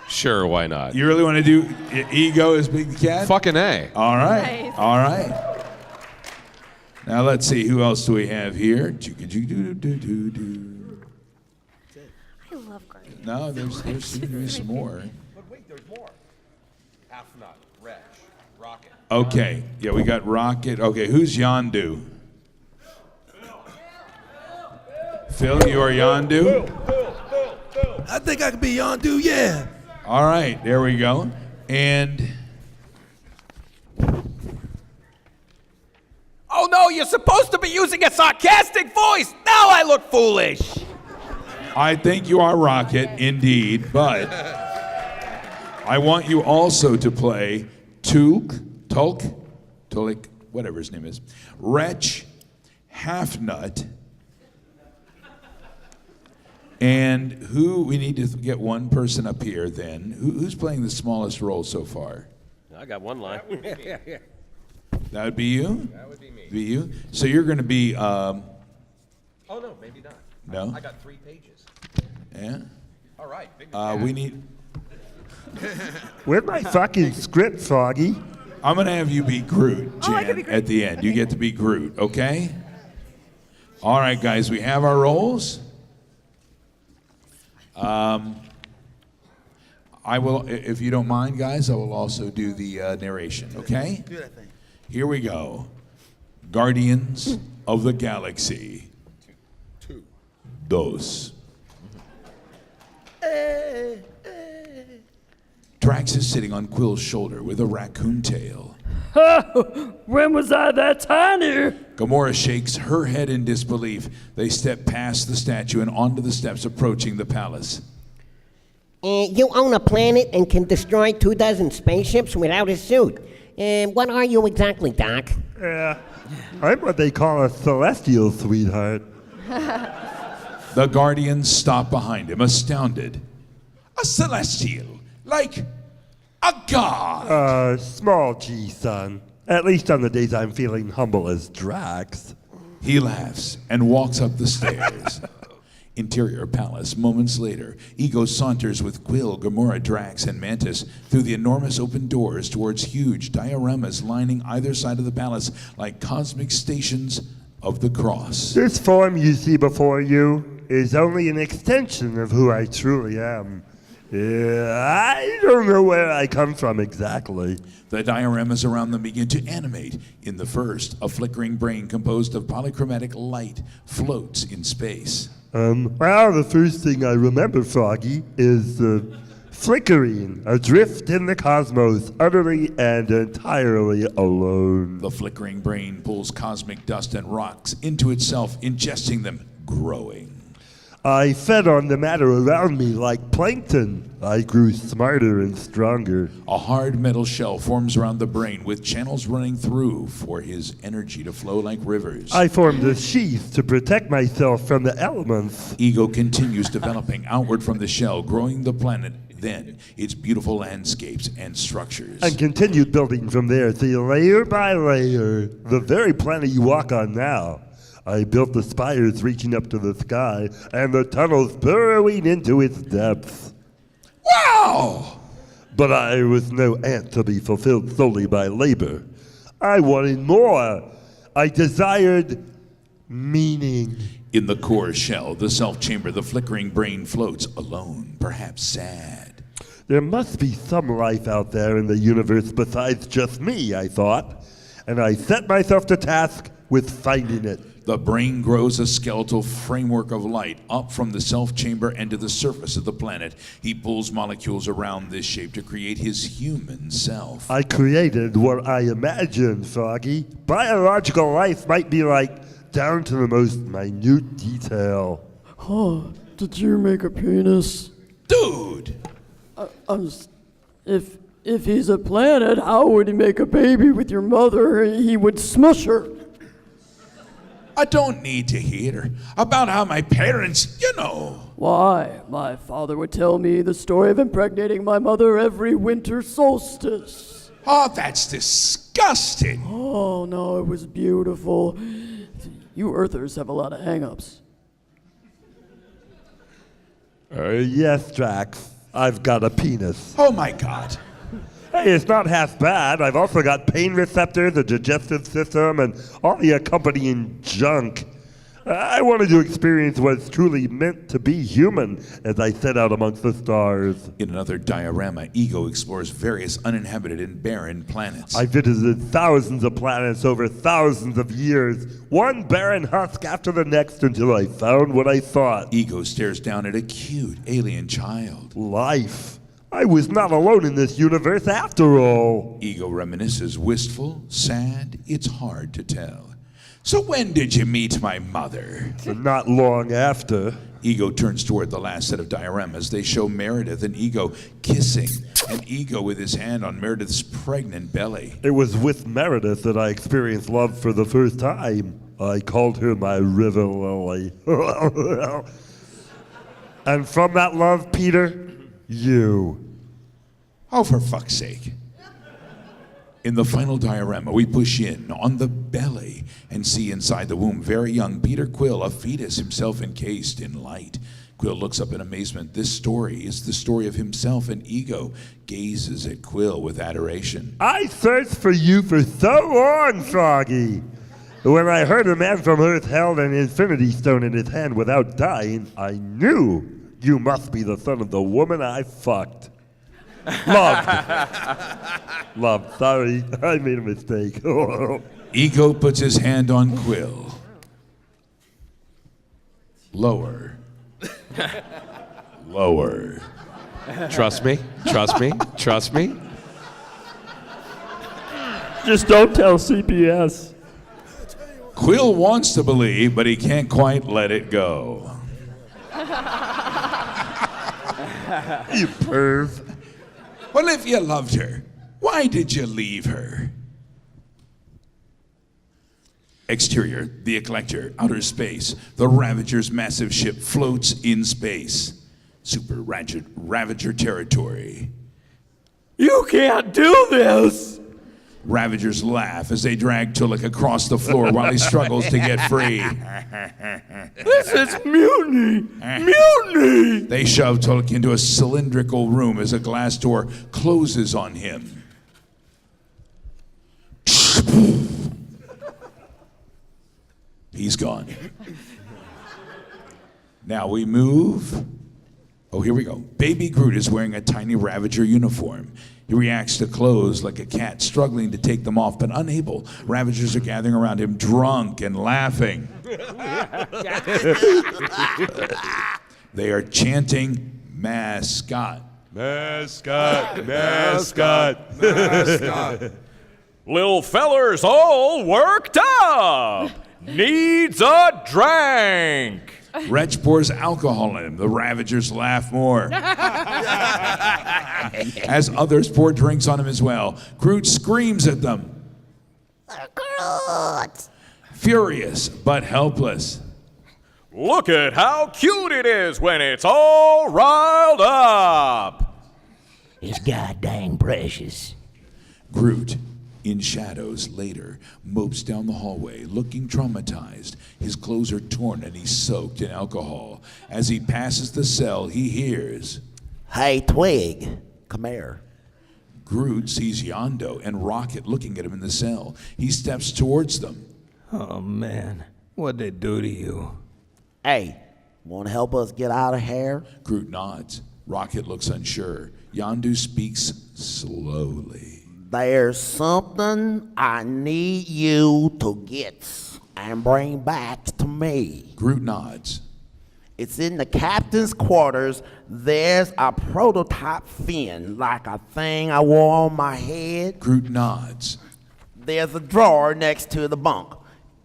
Sure, why not? You really want to do Ego as Big the Cat? Fucking A. All right. Nice. All right. Now let's see. Who else do we have here? I love Guardians. No, there's seems to be some more. But wait, there's more. Half Nut, Wretch, Rocket. Okay. Yeah, we got Rocket. Okay, who's Yondu? Phil, you are Yondu? I think I could be Yondu, yeah. All right, there we go. And Oh no, you're supposed to be using a sarcastic voice! Now I look foolish! I think you are Rocket, indeed, but I want you also to play Tulik, whatever his name is, Wretch, Half Nut, And we need to get one person up here then. Who's playing the smallest role so far? I got one line. That would be you? That would be me. Be you? So you're going to be, Oh, no, maybe not. no? I got 3 pages. Yeah? All right. We need, Where's my fucking script, Froggy? I'm going to have you be Groot, Oh, I Jan, could be Groot. at the end. You get to be Groot, okay? All right, guys, we have our roles. I will, if you don't mind, guys, I will also do the narration, okay? Do that thing. Here we go. Guardians of the Galaxy. Dos. Drax is sitting on Quill's shoulder with a raccoon tail. When was I that tiny? Gamora shakes her head in disbelief. They step past the statue and onto the steps approaching the palace. You own a planet and can destroy 24 spaceships without a suit. What are you exactly, Doc? I'm what they call a celestial, sweetheart. The Guardians stop behind him, astounded. A celestial, like a god. Small G, son. At least on the days I'm feeling humble as Drax. He laughs and walks up the stairs. Interior palace. Moments later, Ego saunters with Quill, Gamora, Drax, and Mantis through the enormous open doors towards huge dioramas lining either side of the palace like cosmic stations of the cross. This form you see before you is only an extension of who I truly am. I don't know where I come from exactly. The dioramas around them begin to animate. In the first, a flickering brain composed of polychromatic light floats in space. Well, the first thing I remember, Froggy, is flickering, adrift in the cosmos, utterly and entirely alone. The flickering brain pulls cosmic dust and rocks into itself, ingesting them, growing. I fed on the matter around me like plankton. I grew smarter and stronger. A hard metal shell forms around the brain with channels running through for his energy to flow like rivers. I formed a sheath to protect myself from the elements. Ego continues developing outward from the shell, growing the planet, then its beautiful landscapes and structures. And continued building from there, see, layer by layer, the very planet you walk on now. I built the spires reaching up to the sky and the tunnels burrowing into its depths. Wow! But I was no ant to be fulfilled solely by labor. I wanted more. I desired meaning. In the core shell, the self-chamber, the flickering brain floats alone, perhaps sad. There must be some life out there in the universe besides just me, I thought. And I set myself to task with finding it. The brain grows a skeletal framework of light up from the self-chamber and to the surface of the planet. He pulls molecules around this shape to create his human self. I created what I imagined, Froggy. Biological life might be like down to the most minute detail. Oh, did you make a penis? Dude! If he's a planet, how would he make a baby with your mother? He would smush her. I don't need to hear about how my parents, Why, my father would tell me the story of impregnating my mother every winter solstice. Oh, that's disgusting. Oh, no, it was beautiful. You Earthers have a lot of hang-ups. Yes, Drax. I've got a penis. Oh, my God. Hey, it's not half bad. I've also got pain receptors, a digestive system, and all the accompanying junk. I wanted to experience what it's truly meant to be human as I set out amongst the stars. In another diorama, Ego explores various uninhabited and barren planets. I visited thousands of planets over thousands of years, one barren husk after the next until I found what I thought. Ego stares down at a cute alien child. Life. I was not alone in this universe after all. Ego reminisces, wistful, sad, it's hard to tell. So when did you meet my mother? Not long after. Ego turns toward the last set of dioramas. They show Meredith and Ego kissing, and Ego with his hand on Meredith's pregnant belly. It was with Meredith that I experienced love for the first time. I called her my river lily. And from that love, Peter, you. Oh, for fuck's sake. In the final diorama, we push in on the belly and see inside the womb very young Peter Quill, a fetus, himself encased in light. Quill looks up in amazement. This story is the story of himself, and Ego gazes at Quill with adoration. I searched for you for so long, Froggy. When I heard a man from Earth held an infinity stone in his hand without dying, I knew you must be the son of the woman I fucked. Loved. Loved. Sorry, I made a mistake. Ego puts his hand on Quill. Lower. Lower. Trust me, trust me, trust me. Just don't tell CPS. Quill wants to believe, but he can't quite let it go. You perv. Well, if you loved her, why did you leave her? Exterior, the Eclector, outer space. The Ravager's massive ship floats in space. Super Ravager territory. You can't do this! Ravagers laugh as they drag Tullik across the floor while he struggles to get free. This is mutiny! Mutiny! They shove Tullik into a cylindrical room as a glass door closes on him. He's gone. Now we move. Oh, here we go. Baby Groot is wearing a tiny Ravager uniform. He reacts to clothes like a cat, struggling to take them off, but unable. Ravagers are gathering around him, drunk and laughing. They are chanting, "Mascot." Mascot, mascot, mascot. Little feller's all worked up. Needs a drink. Wretch pours alcohol in him. The Ravagers laugh more. As others pour drinks on him as well, Groot screams at them. Groot! Furious but helpless. Look at how cute it is when it's all riled up. It's goddamn precious. Groot, in shadows later, mopes down the hallway, looking traumatized. His clothes are torn and he's soaked in alcohol. As he passes the cell, he hears, "Hey, Twig, come here." Groot sees Yondu and Rocket looking at him in the cell. He steps towards them. Oh, man. What'd they do to you? Hey, want to help us get out of here? Groot nods. Rocket looks unsure. Yondu speaks slowly. There's something I need you to get and bring back to me. Groot nods. It's in the captain's quarters. There's a prototype fin, like a thing I wore on my head. Groot nods. There's a drawer next to the bunk.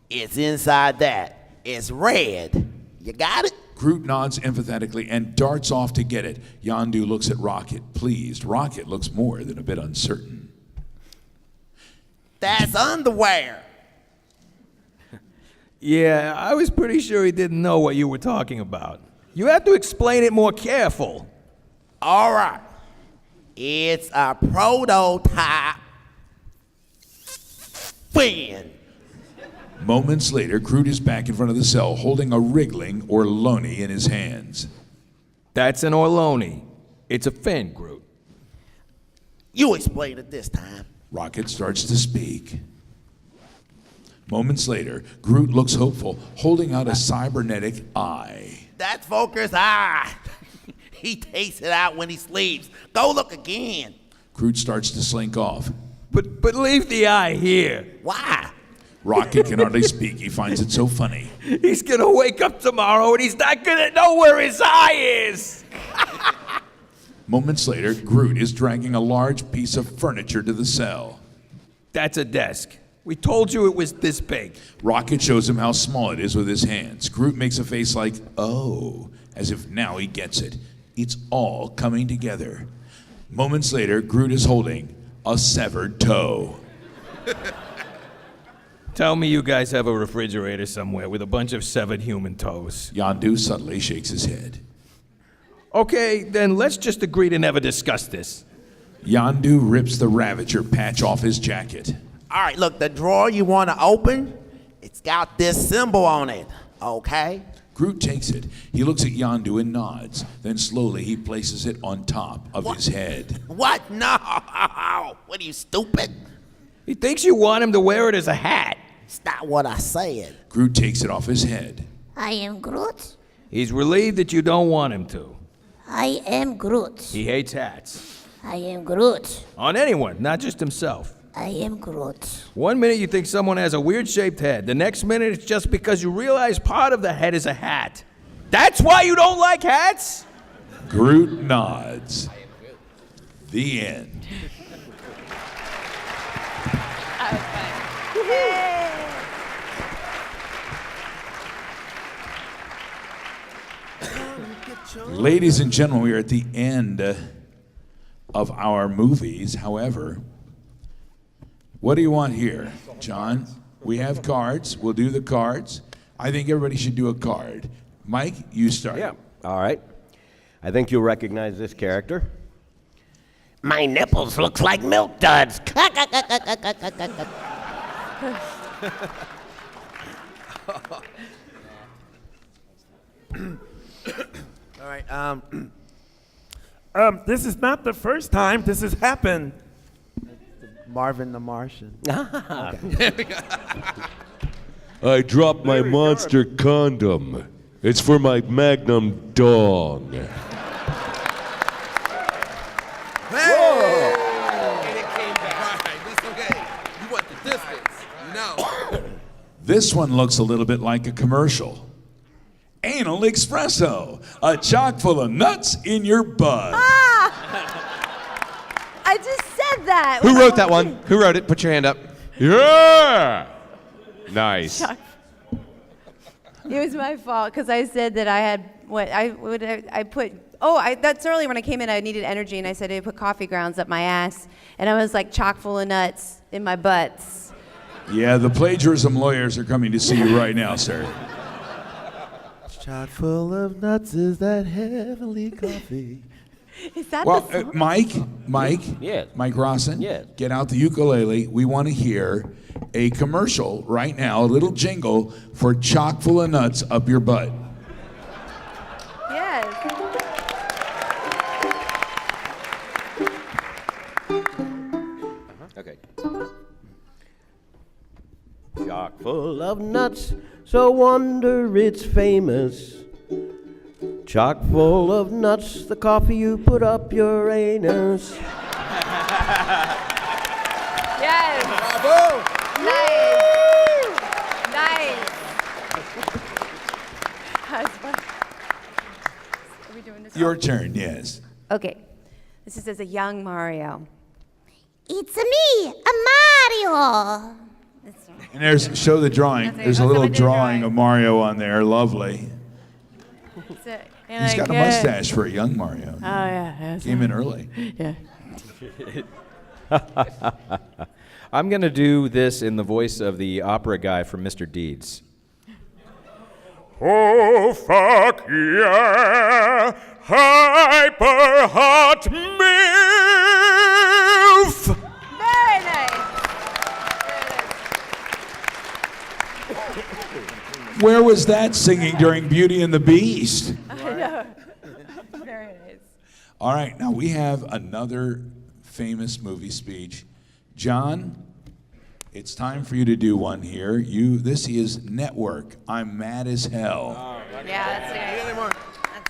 It's inside that. It's red. You got it? Groot nods empathetically and darts off to get it. Yondu looks at Rocket, pleased. Rocket looks more than a bit uncertain. That's underwear. Yeah, I was pretty sure he didn't know what you were talking about. You have to explain it more careful. All right. It's a prototype fin. Moments later, Groot is back in front of the cell, holding a wriggling Orloni in his hands. That's an Orloni. It's a fin, Groot. You explain it this time. Rocket starts to speak. Moments later, Groot looks hopeful, holding out a cybernetic eye. That's Volker's eye. He takes it out when he sleeps. Go look again. Groot starts to slink off. But leave the eye here. Why? Rocket can hardly speak. He finds it so funny. He's gonna wake up tomorrow and he's not gonna know where his eye is. Moments later, Groot is dragging a large piece of furniture to the cell. That's a desk. We told you it was this big. Rocket shows him how small it is with his hands. Groot makes a face like, oh, as if now he gets it. It's all coming together. Moments later, Groot is holding a severed toe. Tell me you guys have a refrigerator somewhere with a bunch of severed human toes. Yondu subtly shakes his head. Okay, then let's just agree to never discuss this. Yondu rips the Ravager patch off his jacket. All right, look, the drawer you want to open, it's got this symbol on it, okay? Groot takes it. He looks at Yondu and nods. Then slowly he places it on top of his head. What? No! What are you, stupid? He thinks you want him to wear it as a hat. It's not what I said. Groot takes it off his head. I am Groot. He's relieved that you don't want him to. I am Groot. He hates hats. I am Groot. On anyone, not just himself. I am Groot. 1 minute you think someone has a weird-shaped head. The next minute it's just because you realize part of the head is a hat. That's why you don't like hats? Groot nods. The end. Ladies and gentlemen, we are at the end of our movies. However, what do you want here, John? We have cards. We'll do the cards. I think everybody should do a card. Mike, you start. Yeah, all right. I think you'll recognize this character. My nipples looks like milk duds. All right, This is not the first time this has happened. Marvin the Martian. I dropped my monster condom. It's for my Magnum dong. And it came back. All right, it's okay. You want the distance. No. This one looks a little bit like a commercial. Anal Espresso, a chock full of nuts in your butt. I just said that. Who wrote that one? Who wrote it? Put your hand up. Yeah! Nice. It was my fault because I said that I had that's early when I came in. I needed energy, and I said I put coffee grounds up my ass, and I was like chock full of nuts in my butts. Yeah, the plagiarism lawyers are coming to see you right now, sir. Chock full of nuts is that heavenly coffee. Is that Well, the song? Mike, Yes. Mike Rawson, Yes. get out the ukulele. We want to hear a commercial right now, a little jingle for chock full of nuts up your butt. Yes. Okay. Chock full of nuts, so wonder it's famous. Chock full of nuts, the coffee you put up your anus. Yes. Bravo. Nice. That's fun. Are we doing this? Your turn, yes. Okay. This is as a young Mario. It's me, a Mario. And there's, show the drawing. There's a little drawing of Mario on there. Lovely. He's got a mustache for a young Mario. Oh, yeah. Came in early. Yeah. I'm going to do this in the voice of the opera guy from Mr. Deeds. Oh, fuck yeah, hyper hot MILF! Very nice. Where was that singing during Beauty and the Beast? I know. Very nice. All right, now we have another famous movie speech. John, it's time for you to do one here. This is Network. I'm mad as hell. Yeah, that's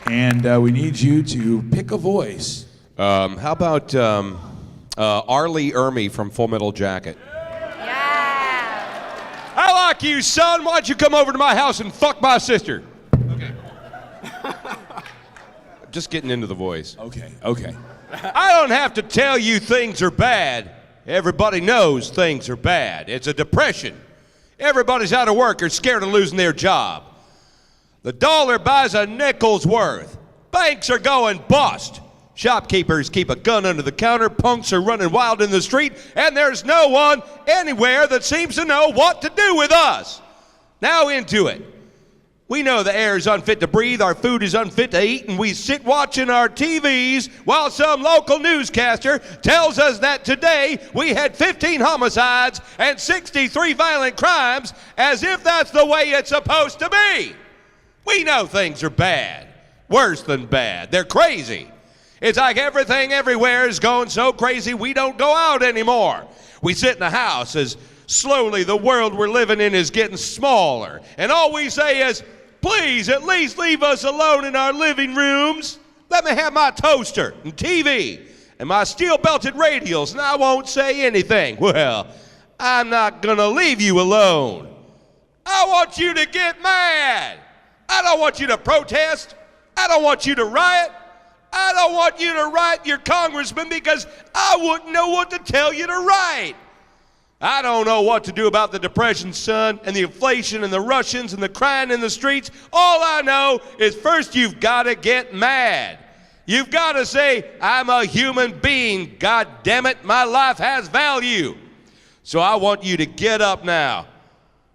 good. And we need you to pick a voice. How about Arlie Ermy from Full Metal Jacket? I like you, son. Why don't you come over to my house and fuck my sister? Okay. Just getting into the voice. Okay. I don't have to tell you things are bad. Everybody knows things are bad. It's a depression. Everybody's out of work or scared of losing their job. The dollar buys a nickel's worth. Banks are going bust. Shopkeepers keep a gun under the counter, punks are running wild in the street, and there's no one anywhere that seems to know what to do with us. Now into it. We know the air is unfit to breathe, our food is unfit to eat, and we sit watching our TVs while some local newscaster tells us that today we had 15 homicides and 63 violent crimes, as if that's the way it's supposed to be. We know things are bad, worse than bad. They're crazy. It's like everything everywhere is going so crazy we don't go out anymore. We sit in the house as slowly the world we're living in is getting smaller, and all we say is, please, at least leave us alone in our living rooms. Let me have my toaster and TV and my steel-belted radials, and I won't say anything. Well, I'm not gonna leave you alone. I want you to get mad. I don't want you to protest. I don't want you to riot. I don't want you to write your congressman because I wouldn't know what to tell you to write. I don't know what to do about the Depression, son, and the inflation and the Russians and the crying in the streets. All I know is first you've got to get mad. You've got to say, I'm a human being. God damn it, my life has value. So I want you to get up now.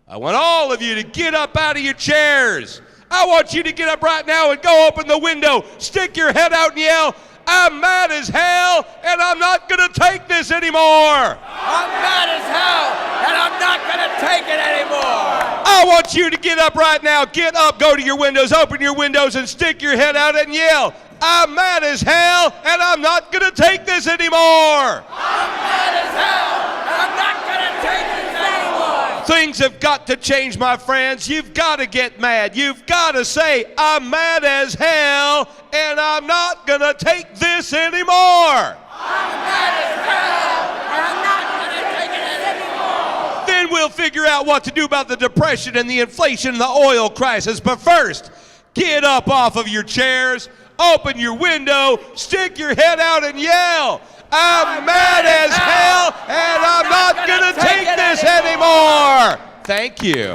I want all of you to get up out of your chairs. I want you to get up right now and go open the window, stick your head out and yell, I'm mad as hell, and I'm not going to take this anymore. I'm mad as hell, and I'm not going to take it anymore. I want you to get up right now. Get up, go to your windows, open your windows, and stick your head out and yell, I'm mad as hell, and I'm not going to take this anymore. I'm mad as hell, and I'm not going to take this anymore. Things have got to change, my friends. You've got to get mad. You've got to say, I'm mad as hell, and I'm not going to take this anymore. I'm mad as hell, and I'm not going to take it anymore. Then we'll figure out what to do about the depression and the inflation and the oil crisis. But first, get up off of your chairs, open your window, stick your head out and yell, I'm mad as hell, and I'm not going to take this anymore. Thank you.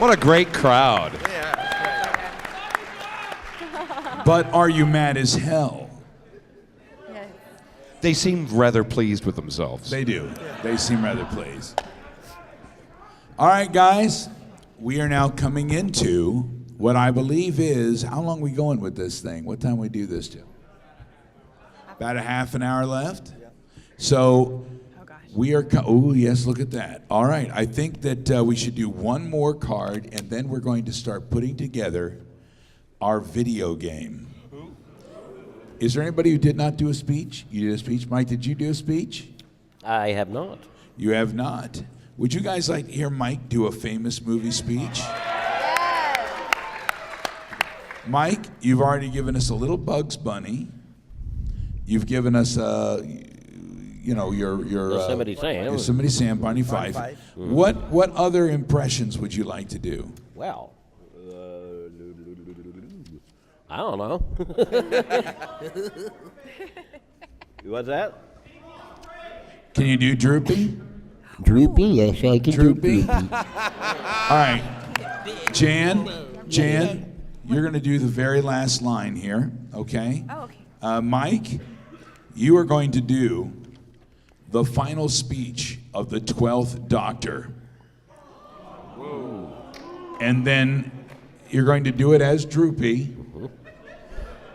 What a great crowd. But are you mad as hell? They seem rather pleased with themselves. They do. They seem rather pleased. All right, guys. We are now coming into what I believe is, how long are we going with this thing? What time we do this to? About a half an hour left? So we are, oh yes, look at that. All right, I think that we should do one more card, and then we're going to start putting together our video game. Is there anybody who did not do a speech? You did a speech. Mike, did you do a speech? I have not. You have not. Would you guys like to hear Mike do a famous movie speech? Mike, you've already given us a little Bugs Bunny. You've given us, your Yosemite Sam. Yosemite Sam, Barney Fife. Mm-hmm. What other impressions would you like to do? Well, I don't know. What's that? Can you do Droopy? Droopy, yes, I can do Droopy. Droopy. All right, Jan, you're going to do the very last line here, okay? Oh, okay. Mike, you are going to do the final speech of the 12th Doctor. Whoa. And then you're going to do it as Droopy.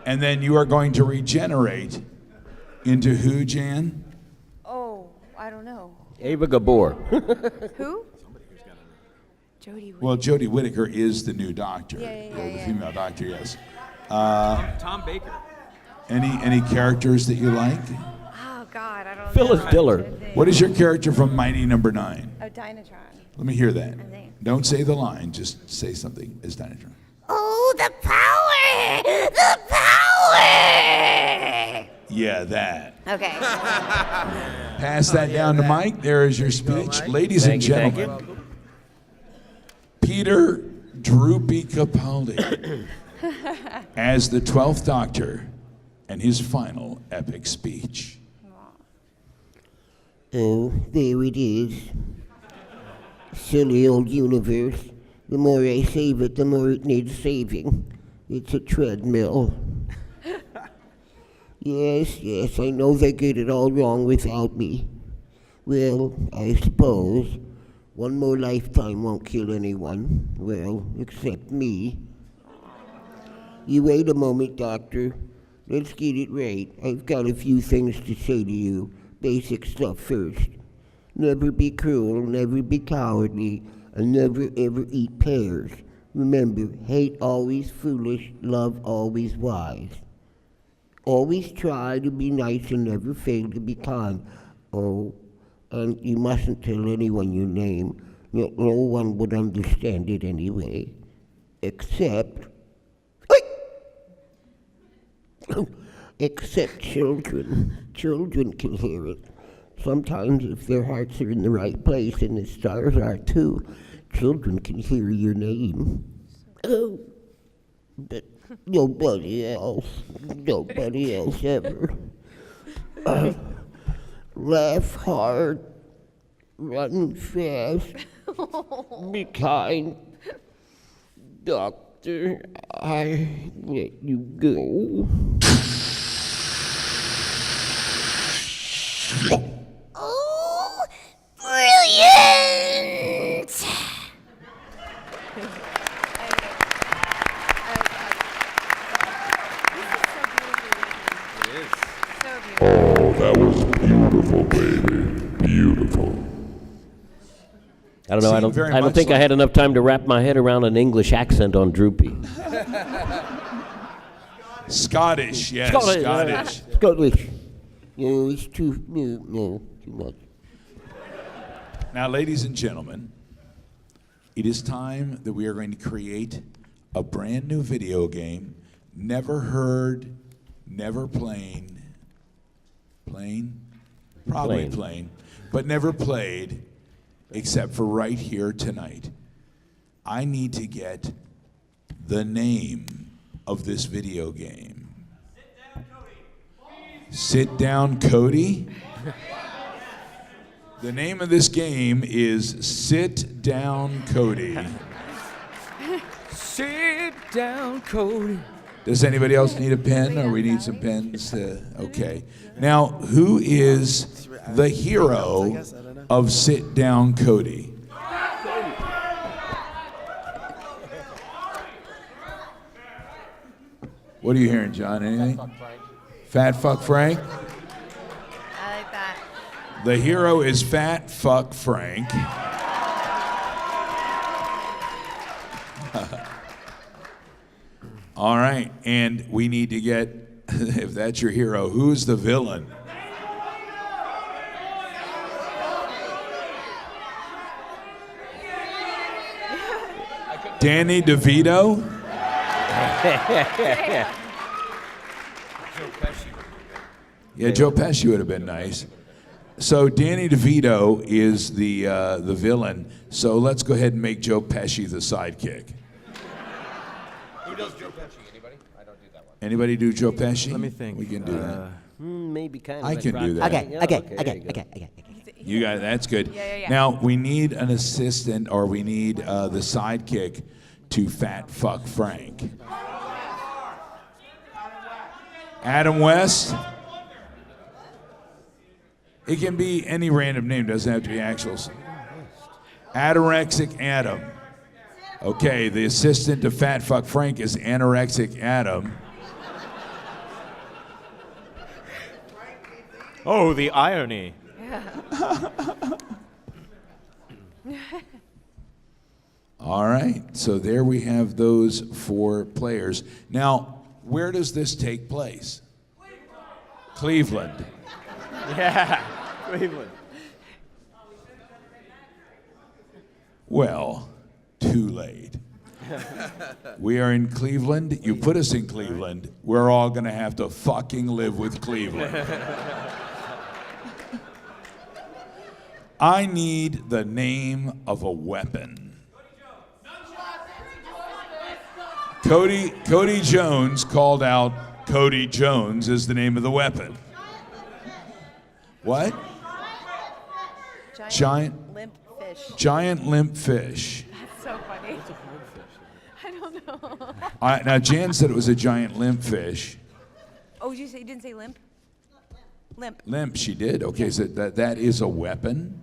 And then you are going to regenerate into who, Jan? Oh, I don't know. Ava Gabor. Who? Jodie. Well, Jodie Whittaker is the new doctor. Yeah. The female doctor, yes. Tom Baker. Any characters that you like? Oh God, I don't Phyllis know. Diller. What is your character from Mighty Number 9? Oh, Dynatron. Let me hear that. I think. Don't say the line, just say something as Dynatron. Oh, the power! The power! Yeah, that. Okay. Pass that down to Mike. There is your speech. Ladies and gentlemen, Peter Droopy Capaldi as the 12th Doctor and his final epic speech. Oh, there it is. Silly old universe. The more I save it, the more it needs saving. It's a treadmill. Yes, I know they get it all wrong without me. Well, I suppose One more lifetime won't kill anyone. Well, except me. You wait a moment, Doctor. Let's get it right. I've got a few things to say to you. Basic stuff first. Never be cruel, never be cowardly, and never ever eat pears. Remember, hate always foolish, love always wise. Always try to be nice and never fail to be kind. Oh, and you mustn't tell anyone your name. No one would understand it anyway. Except... except children. Children can hear it. Sometimes if their hearts are in the right place, and the stars are too, children can hear your name. Oh, but nobody else ever. Laugh hard, run fast, be kind. Doctor, I let you go. Oh, brilliant! Oh, that was beautiful, baby. Beautiful. I don't know. I don't think I had enough time to wrap my head around an English accent on Droopy. Scottish, yes, Scottish. Scottish. No, it's too much. Now, ladies and gentlemen, it is time that we are going to create a brand new video game, never heard, never played, probably played, but never played, except for right here tonight. I need to get the name of this video game. Sit down, Cody. The name of this game is Sit Down, Cody. Sit down, Cody. Does anybody else need a pen, or we need some pens? Okay. Now, who is the hero of Sit Down, Cody? What are you hearing, John? Anything? Fat Fuck Frank? I like that. The hero is Fat Fuck Frank. All right, and we need to get, if that's your hero, who's the villain? Danny DeVito? Yeah, Joe Pesci would have been nice. So Danny DeVito is the villain. So let's go ahead and make Joe Pesci the sidekick. Who does Joe Pesci? Anybody? I don't do that one. Anybody do Joe Pesci? Let me think. We can do that. Maybe kind of. I can do that. Okay. You got it. That's good. Yeah. Now we need an assistant, or we need the sidekick to Fat Fuck Frank. Adam West. It can be any random name. Doesn't have to be actuals. Anorexic Adam. Okay, the assistant to Fat Fuck Frank is Anorexic Adam. Oh, the irony. All right, so there we have those 4 players. Now, where does this take place? Cleveland. Yeah, Cleveland. Well, too late. We are in Cleveland. You put us in Cleveland. We're all going to have to fucking live with Cleveland. I need the name of a weapon. Cody Jones called out Cody Jones as the name of the weapon. What? Giant limp fish. Giant limp fish. That's so funny. I don't know. Now Jan said it was a giant limp fish. Oh, you didn't say limp? Limp. Limp, she did. Okay, so that is a weapon.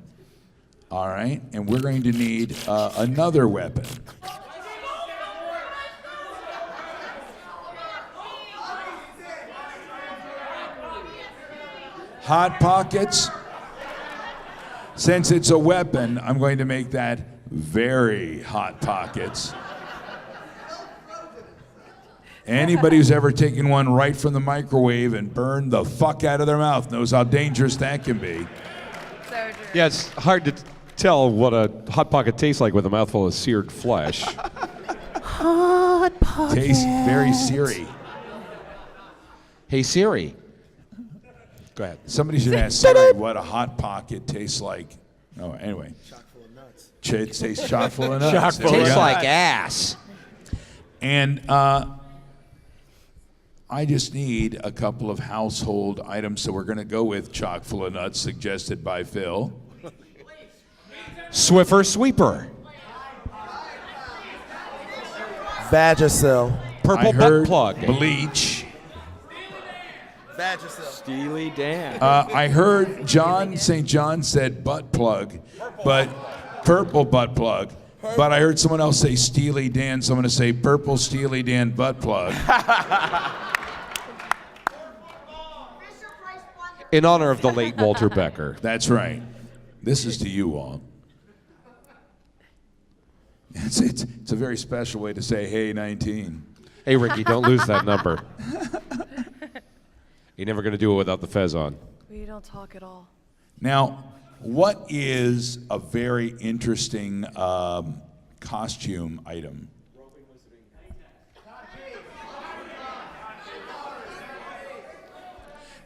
All right, and we're going to need another weapon. Hot Pockets. Since it's a weapon, I'm going to make that very Hot Pockets. Anybody who's ever taken one right from the microwave and burned the fuck out of their mouth knows how dangerous that can be. Yeah, it's hard to tell what a Hot Pocket tastes like with a mouthful of seared flesh. Hot Pocket. Tastes very seary. Hey, Siri. Go ahead. Somebody should ask Siri what a Hot Pocket tastes like. Oh, anyway. Chock full of nuts. It tastes chock full of nuts. Tastes like ass. And I just need a couple of household items, so we're going to go with chock full of nuts, suggested by Phil. Swiffer Sweeper. Vagisil. Purple I butt heard plug. Bleach. Vagisil. Steely Dan. I heard John St. John said butt plug, but purple butt plug. But I heard someone else say Steely Dan, so I'm going to say purple Steely Dan butt plug. In honor of the late Walter Becker. That's right. This is to you, Walt. It's a very special way to say, hey, 19. Hey, Ricky, don't lose that number. You're never going to do it without the fez on. We don't talk at all. Now, what is a very interesting costume item?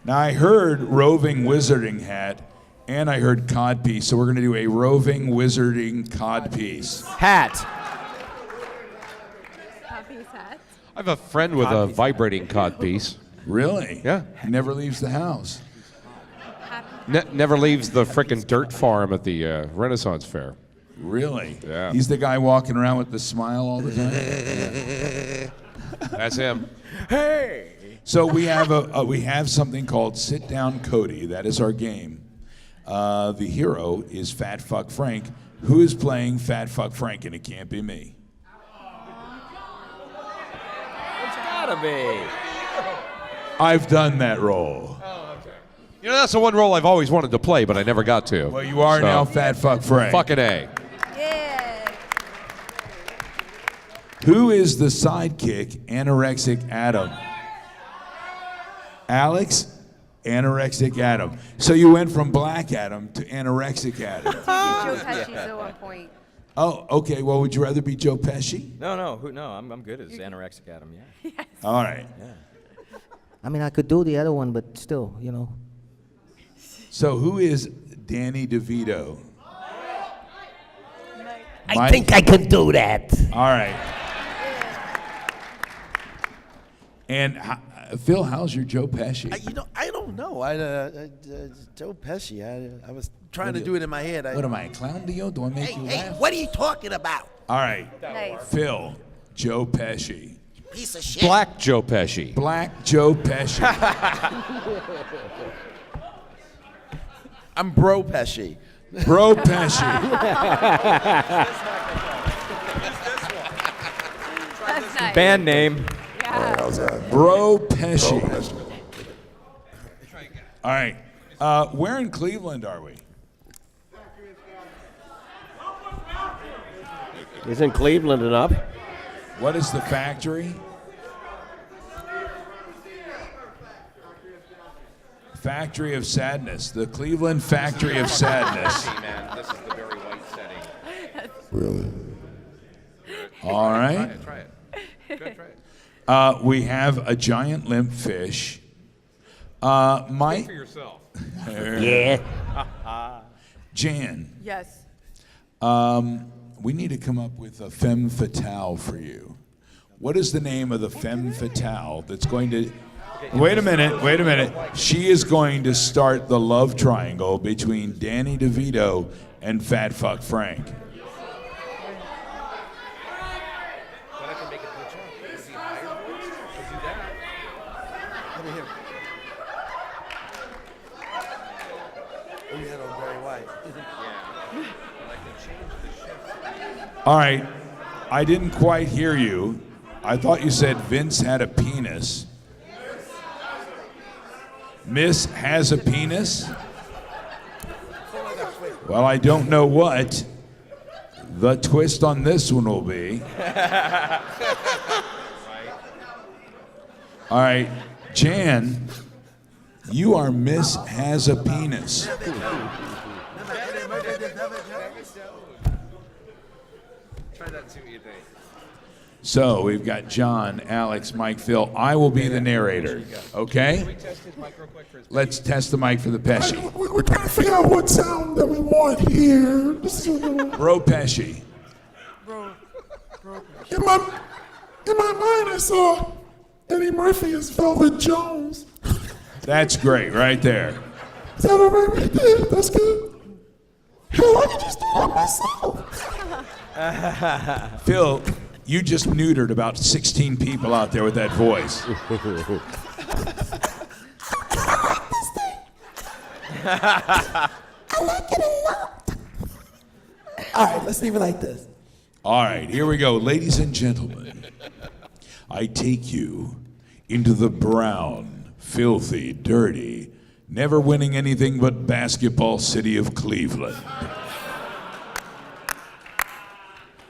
Now, I heard roving wizarding hat, and I heard codpiece, so we're going to do a roving wizarding codpiece. Hat. I have a friend with a vibrating codpiece. Really? Yeah. He never leaves the house. Never leaves the frickin' dirt farm at the Renaissance Fair. Really? Yeah. He's the guy walking around with the smile all the time? That's him. Hey! So we have something called Sit Down Cody. That is our game. The hero is Fat Fuck Frank. Who is playing Fat Fuck Frank? And it can't be me. It's gotta be. I've done that role. You know, that's the one role I've always wanted to play, but I never got to. Well, you are now Fat Fuck Frank. Fucking A. Who is the sidekick, Anorexic Adam? Alex, Anorexic Adam. So you went from Black Adam to Anorexic Adam. Joe Pesci's at one point. Oh, okay. Well, would you rather be Joe Pesci? No, I'm good as Anorexic Adam, yeah. Yes. All right. Yeah. I mean, I could do the other one, but still, you know. So who is Danny DeVito? I think I can do that. All right. And Phil, how's your Joe Pesci? I don't know. Joe Pesci. I was trying to do it in my head. What am I, a clown to you? Do I make you laugh? What are you talking about? All right. Nice. Phil, Joe Pesci. Piece of shit. Black Joe Pesci. Black Joe Pesci. I'm Bro Pesci. Bro Pesci. That's nice. Band name. Bro Pesci. All right. Where in Cleveland are we? Isn't Cleveland enough? What is the factory? Factory of Sadness. The Cleveland Factory of Sadness. Man, this is the very white setting. Really? All right. Try it. Good, try it. We have a giant limp fish. Mike. Speak for yourself. Yeah. Jan. Yes. We need to come up with a femme fatale for you. What is the name of the femme fatale that's going to... Wait a minute. She is going to start the love triangle between Danny DeVito and Fat Fuck Frank. All right, I didn't quite hear you. I thought you said Vince had a penis. Miss has a penis? Well, I don't know what the twist on this one will be. All right, Jan, you are Miss Has a Penis. So we've got John, Alex, Mike, Phil. I will be the narrator. Okay? Let's test the mic for the Pesci. We're trying to figure out what sound that we want here. Bro Pesci. In my mind, I saw Eddie Murphy as Velvet Jones. That's great, right there. Is that all right there? That's good. Hell, I can just do it myself. Phil, you just neutered about 16 people out there with that voice. I like it a lot. All right, let's leave it like this. All right, here we go. Ladies and gentlemen, I take you into the brown, filthy, dirty, never winning anything but basketball city of Cleveland.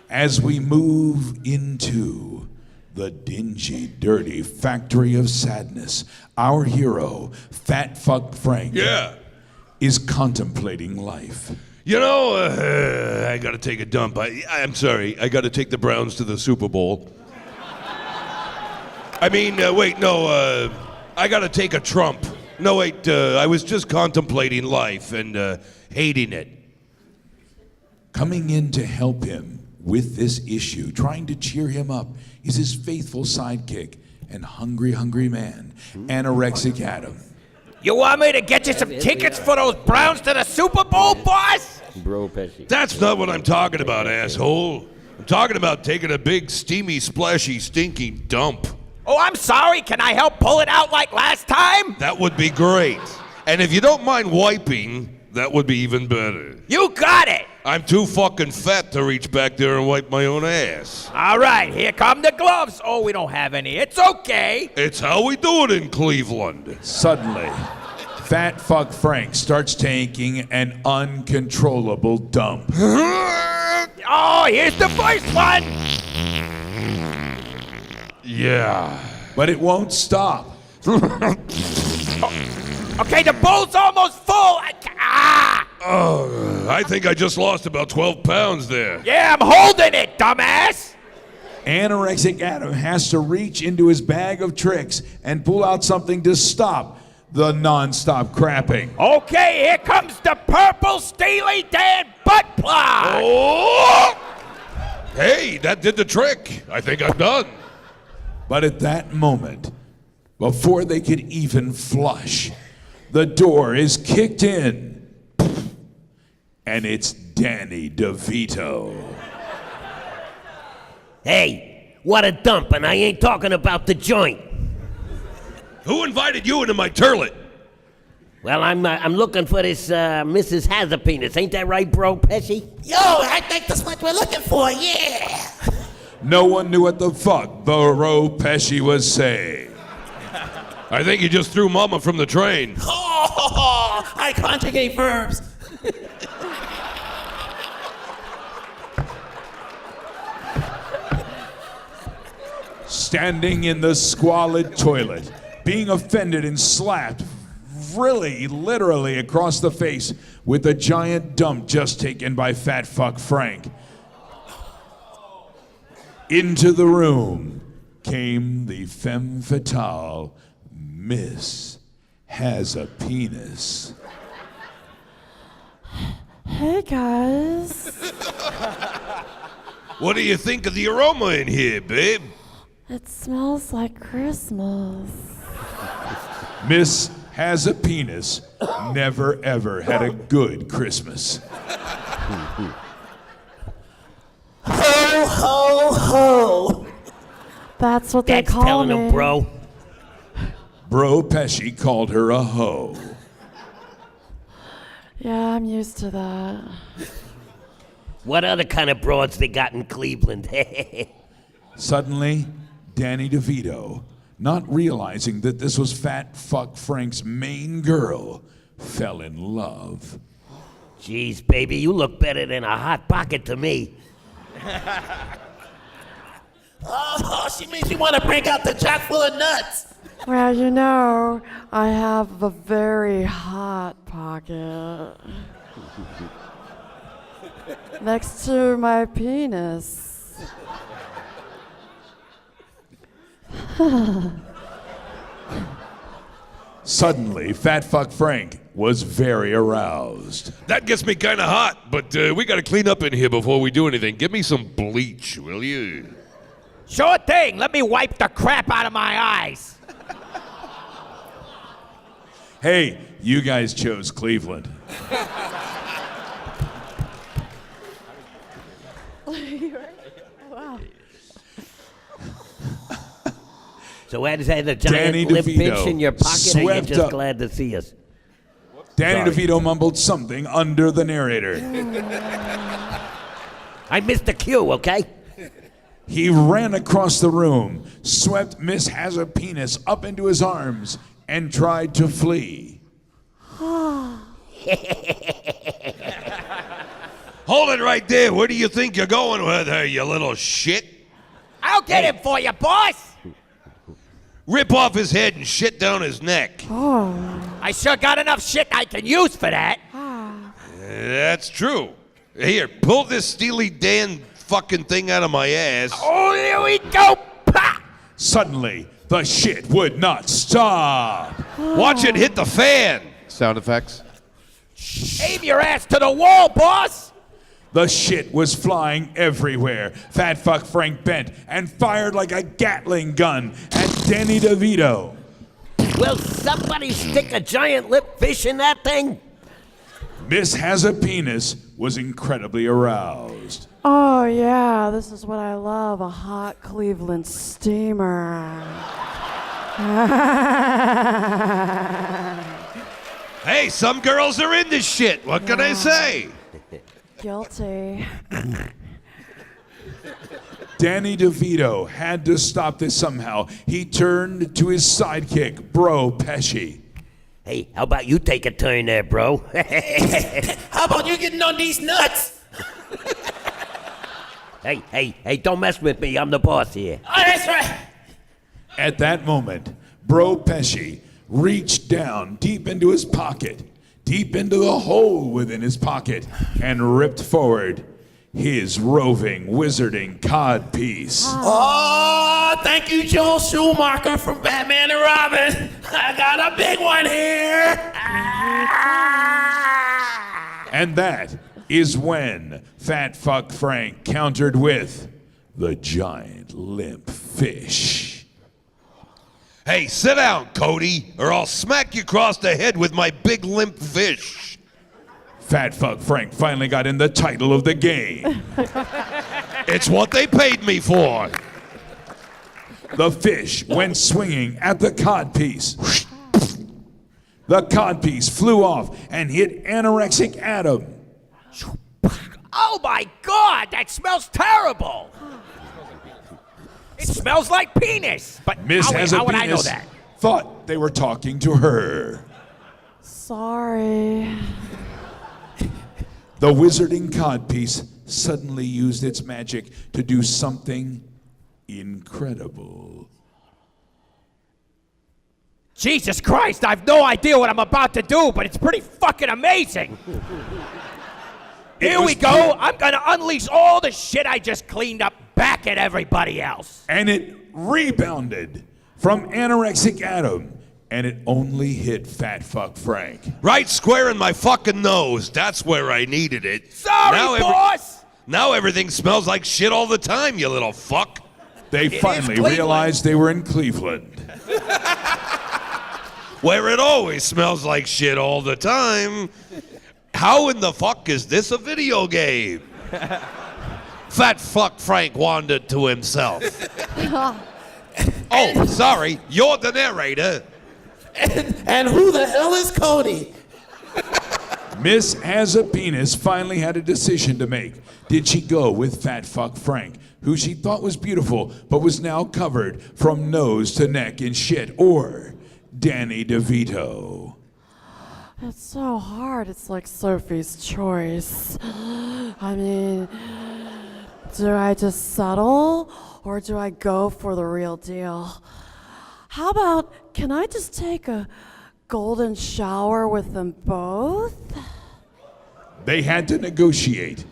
As we move into the dingy, dirty factory of sadness, our hero, Fat Fuck Frank, is contemplating life. You know, I gotta take a dump. I'm sorry, I gotta take the Browns to the Super Bowl. I mean, wait, no, I gotta take a Trump. No, wait, I was just contemplating life and hating it. Coming in to help him with this issue, trying to cheer him up, is his faithful sidekick and hungry, hungry man, Anorexic Adam. You want me to get you some tickets for those Browns to the Super Bowl, boss? Bro Pesci. That's not what I'm talking about, asshole. I'm talking about taking a big, steamy, splashy, stinking dump. Oh, I'm sorry. Can I help pull it out like last time? That would be great. And if you don't mind wiping, that would be even better. You got it. I'm too fucking fat to reach back there and wipe my own ass. All right, here come the gloves. Oh, we don't have any. It's okay. It's how we do it in Cleveland. Suddenly, Fat Fuck Frank starts taking an uncontrollable dump. Oh, here's the first one. Yeah. But it won't stop. Okay, the bowl's almost full. Oh, I think I just lost about 12 pounds there. Yeah, I'm holding it, dumbass. Anorexic Adam has to reach into his bag of tricks and pull out something to stop the non-stop crapping. Okay, here comes the purple Steely Dan butt plug. Oh! Hey, that did the trick. I think I'm done. But at that moment, before they could even flush, the door is kicked in. And it's Danny DeVito. Hey, what a dump, and I ain't talking about the joint. Who invited you into my turlet? Well, I'm looking for this Mrs. Has-a-Penis. Ain't that right, bro, Pesci? Yo, I think that's what we're looking for, yeah. No one knew what the fuck Bro Pesci was saying. I think you just threw Mama from the train. Oh, I conjugate verbs. Standing in the squalid toilet, being offended and slapped really, literally across the face with a giant dump just taken by Fat Fuck Frank. Into the room came the femme fatale, Miss Has a Penis. Hey guys. What do you think of the aroma in here, babe? It smells like Christmas. Miss Has a Penis never ever had a good Christmas. Ho, ho, ho. That's what they That's call telling me. him, bro. Bro Pesci called her a hoe. Yeah, I'm used to that. What other kind of broads they got in Cleveland? Suddenly, Danny DeVito, not realizing that this was Fat Fuck Frank's main girl, fell in love. Jeez, baby, you look better than a Hot Pocket to me. Oh, she means you want to break out the chock full of nuts. Well, you know, I have a very hot pocket next to my penis. Suddenly, Fat Fuck Frank was very aroused. That gets me kind of hot, but we got to clean up in here before we do anything. Give me some bleach, will you? Sure thing. Let me wipe the crap out of my eyes. Hey, you guys chose Cleveland. Wow. So Ed had a Danny giant limp DeVito pinch in your pocket, and you're swept just up. glad to see us. Danny Sorry. DeVito mumbled something under the narrator. I missed the cue, okay? He ran across the room, swept Miss Has a Penis up into his arms, and tried to flee. Hold it right there. Where do you think you're going with her, you little shit? I'll get him for you, boss. Rip off his head and shit down his neck. I sure got enough shit I can use for that. That's true. Here, pull this Steely Dan fucking thing out of my ass. Oh, here we go. Pa! Suddenly, the shit would not stop. Watch it hit the fan. Sound effects. Aim your ass to the wall, boss. The shit was flying everywhere. Fat Fuck Frank bent and fired like a Gatling gun at Danny DeVito. Will somebody stick a giant lip fish in that thing? Miss Has a Penis was incredibly aroused. Oh, yeah, this is what I love, a hot Cleveland steamer. Hey, some girls are into shit. What can I say? Guilty. Danny DeVito had to stop this somehow. He turned to his sidekick, Bro Pesci. Hey, how about you take a turn there, bro? How about you getting on these nuts? Hey, don't mess with me. I'm the boss here. Oh, that's right. At that moment, Bro Pesci reached down deep into his pocket, deep into the hole within his pocket, and ripped forward his roving, wizarding codpiece. Oh, thank you, Joel Schumacher from Batman and Robin. I got a big one here. And that is when Fat Fuck Frank countered with the giant limp fish. Hey, sit down, Cody, or I'll smack you across the head with my big limp fish. Fat Fuck Frank finally got in the title of the game. It's what they paid me for. The fish went swinging at the codpiece. The codpiece flew off and hit anorexic Adam. Oh my God, that smells terrible. It smells like penis. But Miss Has a how would I know Penis that? thought they were talking to her. Sorry. The wizarding codpiece suddenly used its magic to do something incredible. Jesus Christ, I've no idea what I'm about to do, but it's pretty fucking amazing. Here we go. I'm gonna unleash all the shit I just cleaned up back at everybody else. And it rebounded from anorexic Adam, and it only hit Fat Fuck Frank. Right square in my fucking nose. That's where I needed it. Sorry, boss. Now everything smells like shit all the time, you little fuck. They finally realized they were in Cleveland. Where it always smells like shit all the time. How in the fuck is this a video game? Fat Fuck Frank wandered to himself. Oh, sorry, you're the narrator. And who the hell is Cody? Miss Has a Penis finally had a decision to make. Did she go with Fat Fuck Frank, who she thought was beautiful but was now covered from nose to neck in shit, or Danny DeVito? It's so hard. It's like Sophie's Choice. I mean, do I just settle or do I go for the real deal? How about, can I just take a golden shower with them both? They had to negotiate.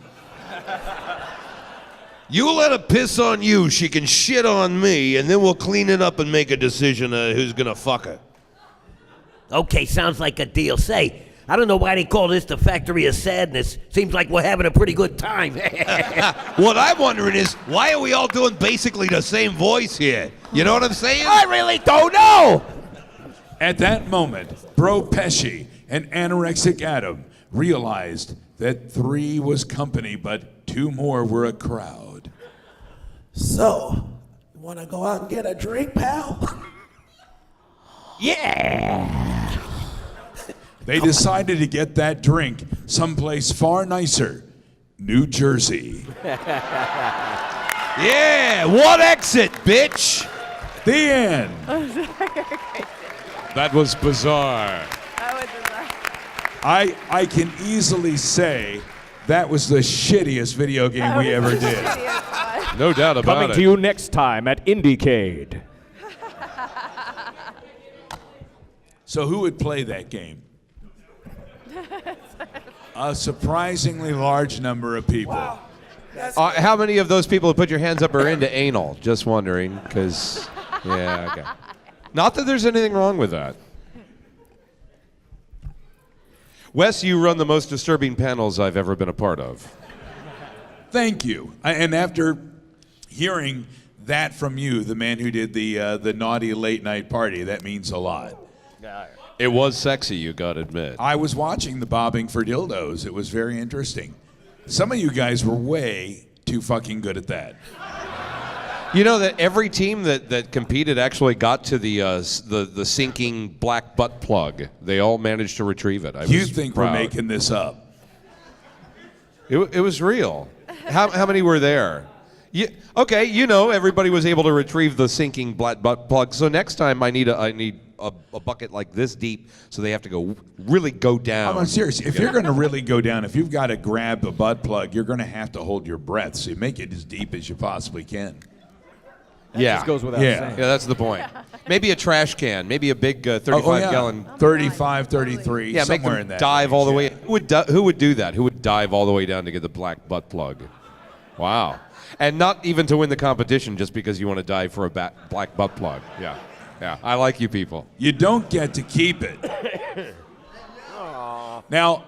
You let her piss on you, she can shit on me, and then we'll clean it up and make a decision who's gonna fuck her. Okay, sounds like a deal. Say, I don't know why they call this the Factory of Sadness. Seems like we're having a pretty good time. What I'm wondering is, why are we all doing basically the same voice here? You know what I'm saying? I really don't know. At that moment, Bro Pesci and Anorexic Adam realized that 3 was company, but 2 more were a crowd. So, you want to go out and get a drink, pal? Yeah. They decided to get that drink someplace far nicer, New Jersey. Yeah, what exit, bitch? The end. That was bizarre. I can easily say that was the shittiest video game we ever did. No doubt about Coming it. to you next time at Indiecade. So who would play that game? A surprisingly large number of people. Wow. How many of those people who put your hands up are into anal? Just wondering, because, yeah, okay. Not that there's anything wrong with that. Wes, you run the most disturbing panels I've ever been a part of. Thank you. And after hearing that from you, the man who did the naughty late night party, that means a lot. It was sexy, you gotta admit. I was watching the bobbing for dildos. It was very interesting. Some of you guys were way too fucking good at that. You know that every team that competed actually got to the sinking black butt plug. They all managed to retrieve it. You think we're making this up? It was real. How many were there? Okay, you know everybody was able to retrieve the sinking black butt plug. So next time I need a bucket like this deep, so they have to really go down. I'm serious. If you're going to really go down, if you've got to grab a butt plug, you're going to have to hold your breath. So you make it as deep as you possibly can. That just goes without saying. Yeah, that's the point. Maybe a trash can, maybe a big 35-gallon. 35, 33, Yeah, make somewhere them in that dive range, all the yeah. way. Who would do that? Who would dive all the way down to get the black butt plug? Wow. And not even to win the competition, just because you want to dive for a black butt plug. Yeah. Yeah, I like you people. You don't get to keep it. Now,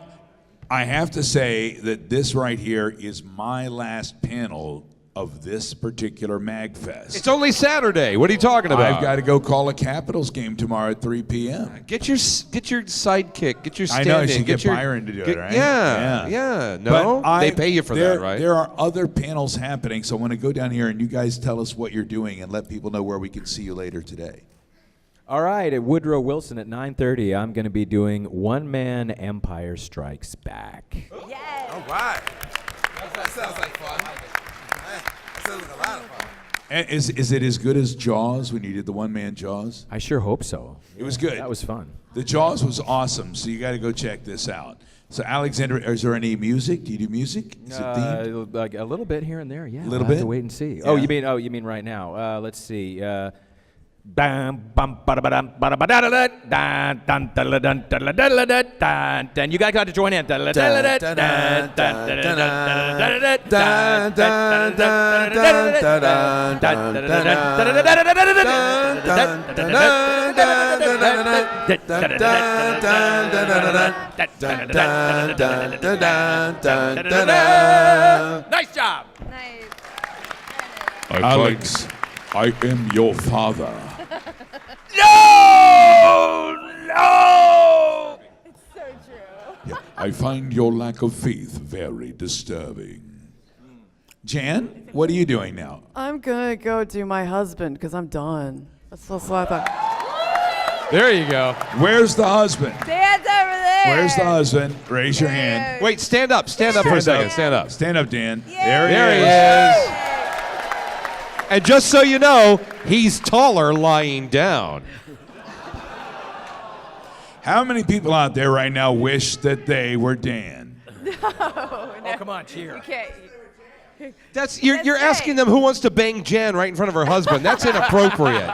I have to say that this right here is my last panel of this particular MAGFest. It's only Saturday. What are you talking about? I've got to go call a Capitals game tomorrow at 3 p.m. Get your sidekick. Get your I stand-in. know, I should get your, Byron to do it, right? Yeah. No, But they pay you for that, right? There are other panels happening, so I want to go down here and you guys tell us what you're doing and let people know where we can see you later today. All right, at Woodrow Wilson at 9:30, I'm going to be doing One Man Empire Strikes Back. Yes. All right. That sounds like fun. That sounds like a lot of fun. And is it as good as Jaws when you did the one-man Jaws? I sure hope so. It was good. That was fun. The Jaws was awesome, so you got to go check this out. So, Alexander, is there any music? Do you do music? Is it themed? Like a little bit here and there, yeah. Little I'll have bit? to wait and see. Yeah. Oh, you mean right now? Let's see. Bam, bum, ba-da-ba-dum, ba-da-ba-da-da-da, dun, dun, da-da-dun, da-da-da-da-da, dun, dun. You guys got to join in. Nice job. Alex, I am your father. No! It's so true. I find your lack of faith very disturbing. Jan, what are you doing now? I'm gonna go do my husband because I'm done. That's what I thought. There you go. Where's the husband? Dan's over there. Where's the husband? Raise your hand. Wait, stand up. Stand up for a second. Stand up. Stand up, Dan. There he is. And just so you know, he's taller lying down. How many people out there right now wish that they were Dan? No. Oh, come on, cheer. You can't. You're asking them who wants to bang Jan right in front of her husband. That's inappropriate.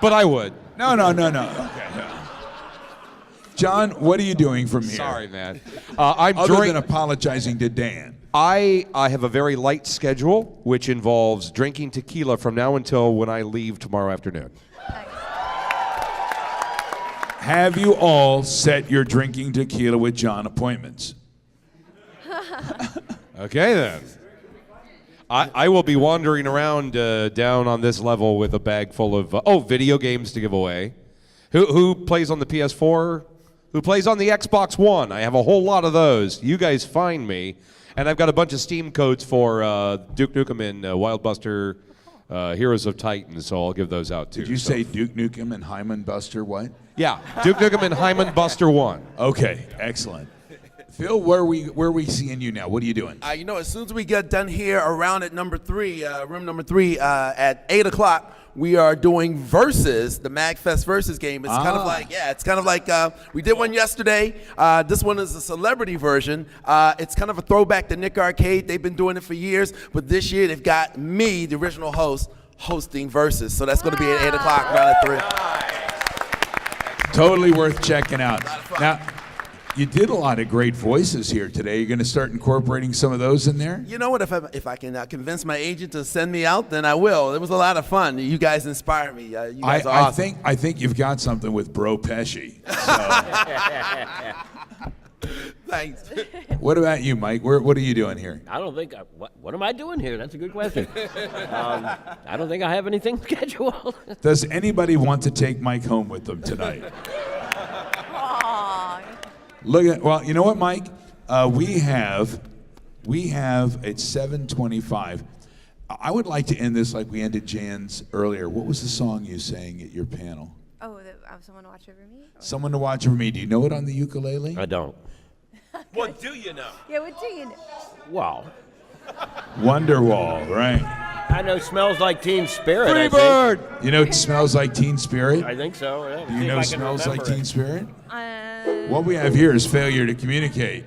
But I would. No. Okay. John, what are you doing from here? Sorry, man. I'm Other than apologizing to Dan. I have a very light schedule, which involves drinking tequila from now until when I leave tomorrow afternoon. Have you all set your drinking tequila with John appointments? Okay, then. I will be wandering around down on this level with a bag full of video games to give away. Who plays on the PS4? Who plays on the Xbox One? I have a whole lot of those. You guys find me. And I've got a bunch of Steam codes for Duke Nukem and Wild Buster, Heroes of Titan, so I'll give those out too. Did you say Duke Nukem and Hyman Buster what? Yeah, Duke Nukem and Hyman Buster 1. Okay, excellent. Phil, where are we seeing you now? What are you doing? You know, as soon as we get done here around at number 3, room number 3, at 8 o'clock, we are doing Versus, the MAGFest Versus game. It's kind of like, we did one yesterday. This one is a celebrity version. It's kind of a throwback to Nick Arcade. They've been doing it for years, but this year they've got me, the original host, hosting Versus. So that's going to be at 8 o'clock, around at 3. Totally worth checking out. Now, you did a lot of great voices here today. You're going to start incorporating some of those in there? You know what? If I can convince my agent to send me out, then I will. It was a lot of fun. You guys inspire me. You guys are awesome. I think you've got something with Bro Pesci. Thanks. What about you, Mike? What are you doing here? I don't think. What am I doing here? That's a good question. I don't think I have anything scheduled. Does anybody want to take Mike home with them tonight? Well, you know what, Mike? We have at 7:25. I would like to end this like we ended Jan's earlier. What was the song you sang at your panel? Oh, Someone to Watch Over Me? Someone to Watch Over Me. Do you know it on the ukulele? I don't. What do you know? Yeah, what do you know? Wow. Wonderwall, right? I know Smells Like Teen Spirit. Freebird! You know it Smells Like Teen Spirit? I think so, yeah. Do you know Smells Like Teen Spirit? Uh, What we have here is failure to communicate.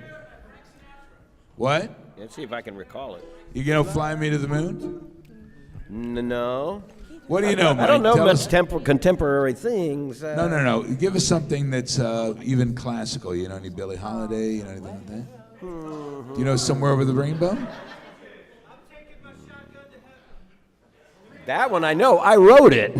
What? Let's see if I can recall it. You gonna fly me to the moon? No. What do you know, Mike? I don't know Tell much us. contemporary things. No. Give us something that's even classical. You know any Billie Holiday? You know anything like that? Do you know Somewhere Over the Rainbow? That one I know. I wrote it.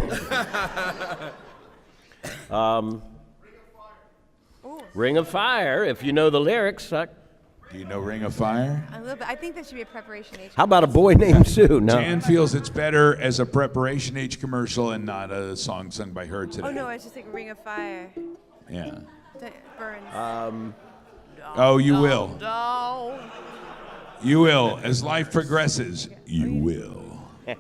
Ring of Fire, if you know the lyrics. Do you know Ring of Fire? a little bit. I think that should be a Preparation H. How about A Boy Named Sue? No. Jan feels it's better as a Preparation H commercial and not a song sung by her today. Oh, no, I was just thinking Ring of Fire. Yeah. Burns. Oh, you will. No. You will. As life progresses, you will. Let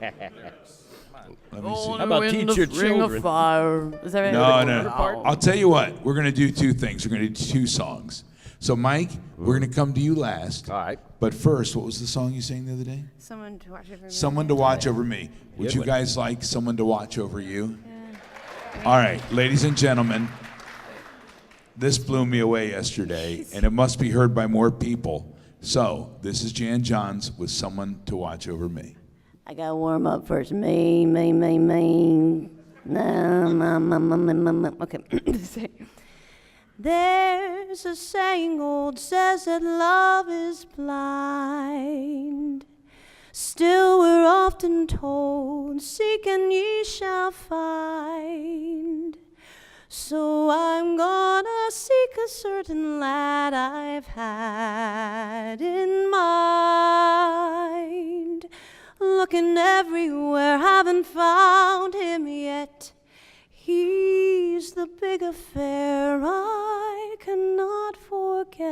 me see. How about Teach Your Ring of Children? Fire. Is that No. I'll tell you what. We're going to do two things. We're going to do two songs. So, Mike, we're going to come to you last. All right. But first, what was the song you sang the other day? Someone to Watch Over Me. Someone to Watch Over Me. Would Good you one. guys like Someone to Watch Over You? All right, ladies and gentlemen, this blew me away yesterday, and it must be heard by more people. So, this is Jan Johns with Someone to Watch Over Me. I gotta warm up first. Me. Okay. There's a saying old says that love is blind. Still we're often told, seek and ye shall find. So I'm gonna seek a certain lad I've had in mind. Looking everywhere, haven't found him yet. He's the big affair I cannot forget.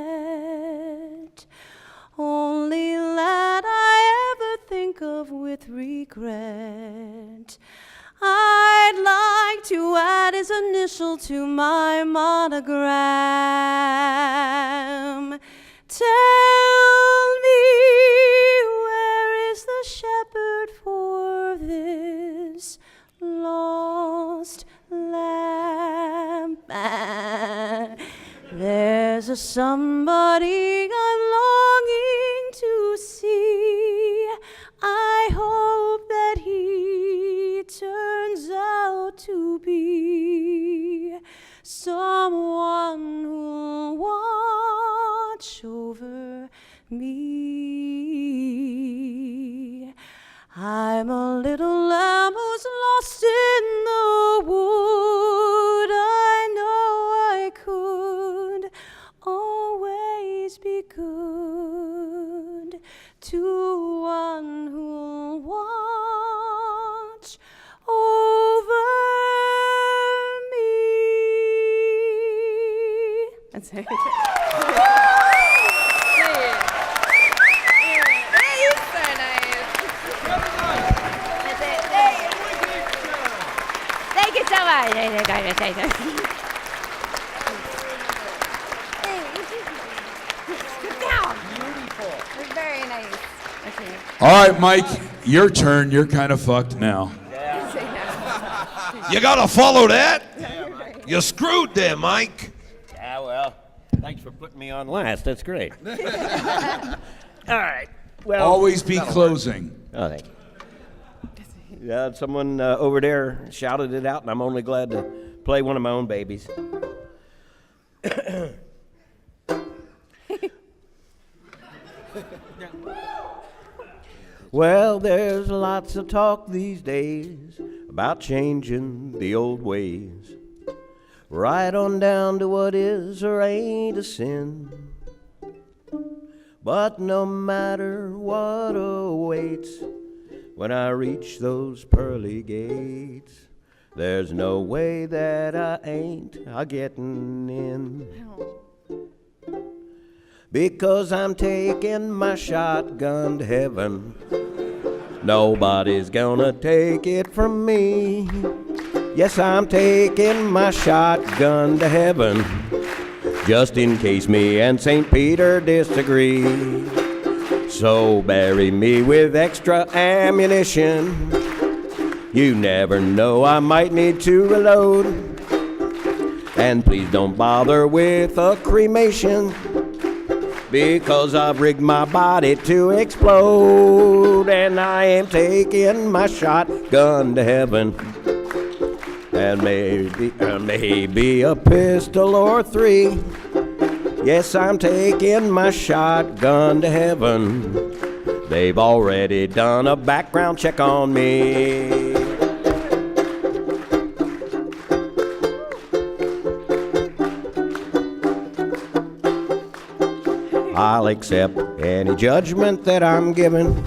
Only lad I ever think of with regret. I'd like to add his initial to my monogram. Tell me, where is the shepherd for this lost lamb? There's a somebody I'm longing to see. I hope that he turns out to be someone who'll watch over me. I'm a little lamb who's lost in the wood. I know I could always be good to one who'll watch over me. That's it. Thank you so much. Good down. Very nice. Okay. All right, Mike, your turn. You're kind of fucked now. You gotta follow that. You're screwed there, Mike. Yeah, well, thanks for putting me on last. That's great. All right. Well, Always be closing. Oh, thank you. Yeah, someone over there shouted it out, and I'm only glad to play one of my own babies. Well, there's lots of talk these days about changing the old ways, right on down to what is or ain't a sin. But no matter what awaits when I reach those pearly gates, there's no way that I ain't a-getting in. Because I'm taking my shotgun to heaven. Nobody's gonna take it from me. Yes, I'm taking my shotgun to heaven, just in case me and St. Peter disagree. So bury me with extra ammunition. You never know, I might need to reload. And please don't bother with a cremation, because I've rigged my body to explode. And I am taking my shotgun to heaven, and maybe a pistol or three. Yes, I'm taking my shotgun to heaven. They've already done a background check on me. I'll accept any judgment that I'm given.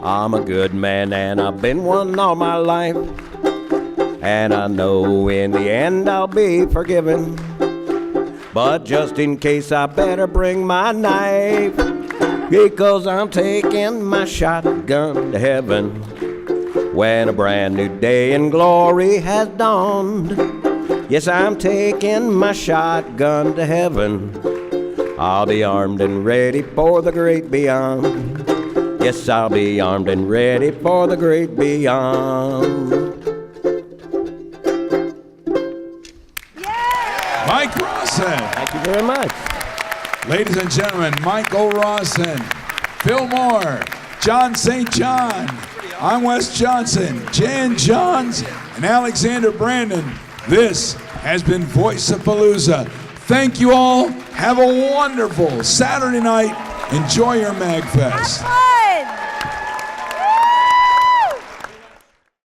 I'm a good man and I've been one all my life, and I know in the end I'll be forgiven. But just in case, I better bring my knife, because I'm taking my shotgun to heaven when a brand new day in glory has dawned. Yes, I'm taking my shotgun to heaven. I'll be armed and ready for the great beyond. Yes, I'll be armed and ready for the great beyond. Mike Rawson. Thank you very much. Ladies and gentlemen, Michael Rawson, Phil Moore, John St. John, I'm Wes Johnson, Jan Johns, and Alexander Brandon. This has been VOICE-A-PALOOZA. Thank you all. Have a wonderful Saturday night. Enjoy your MAGFest.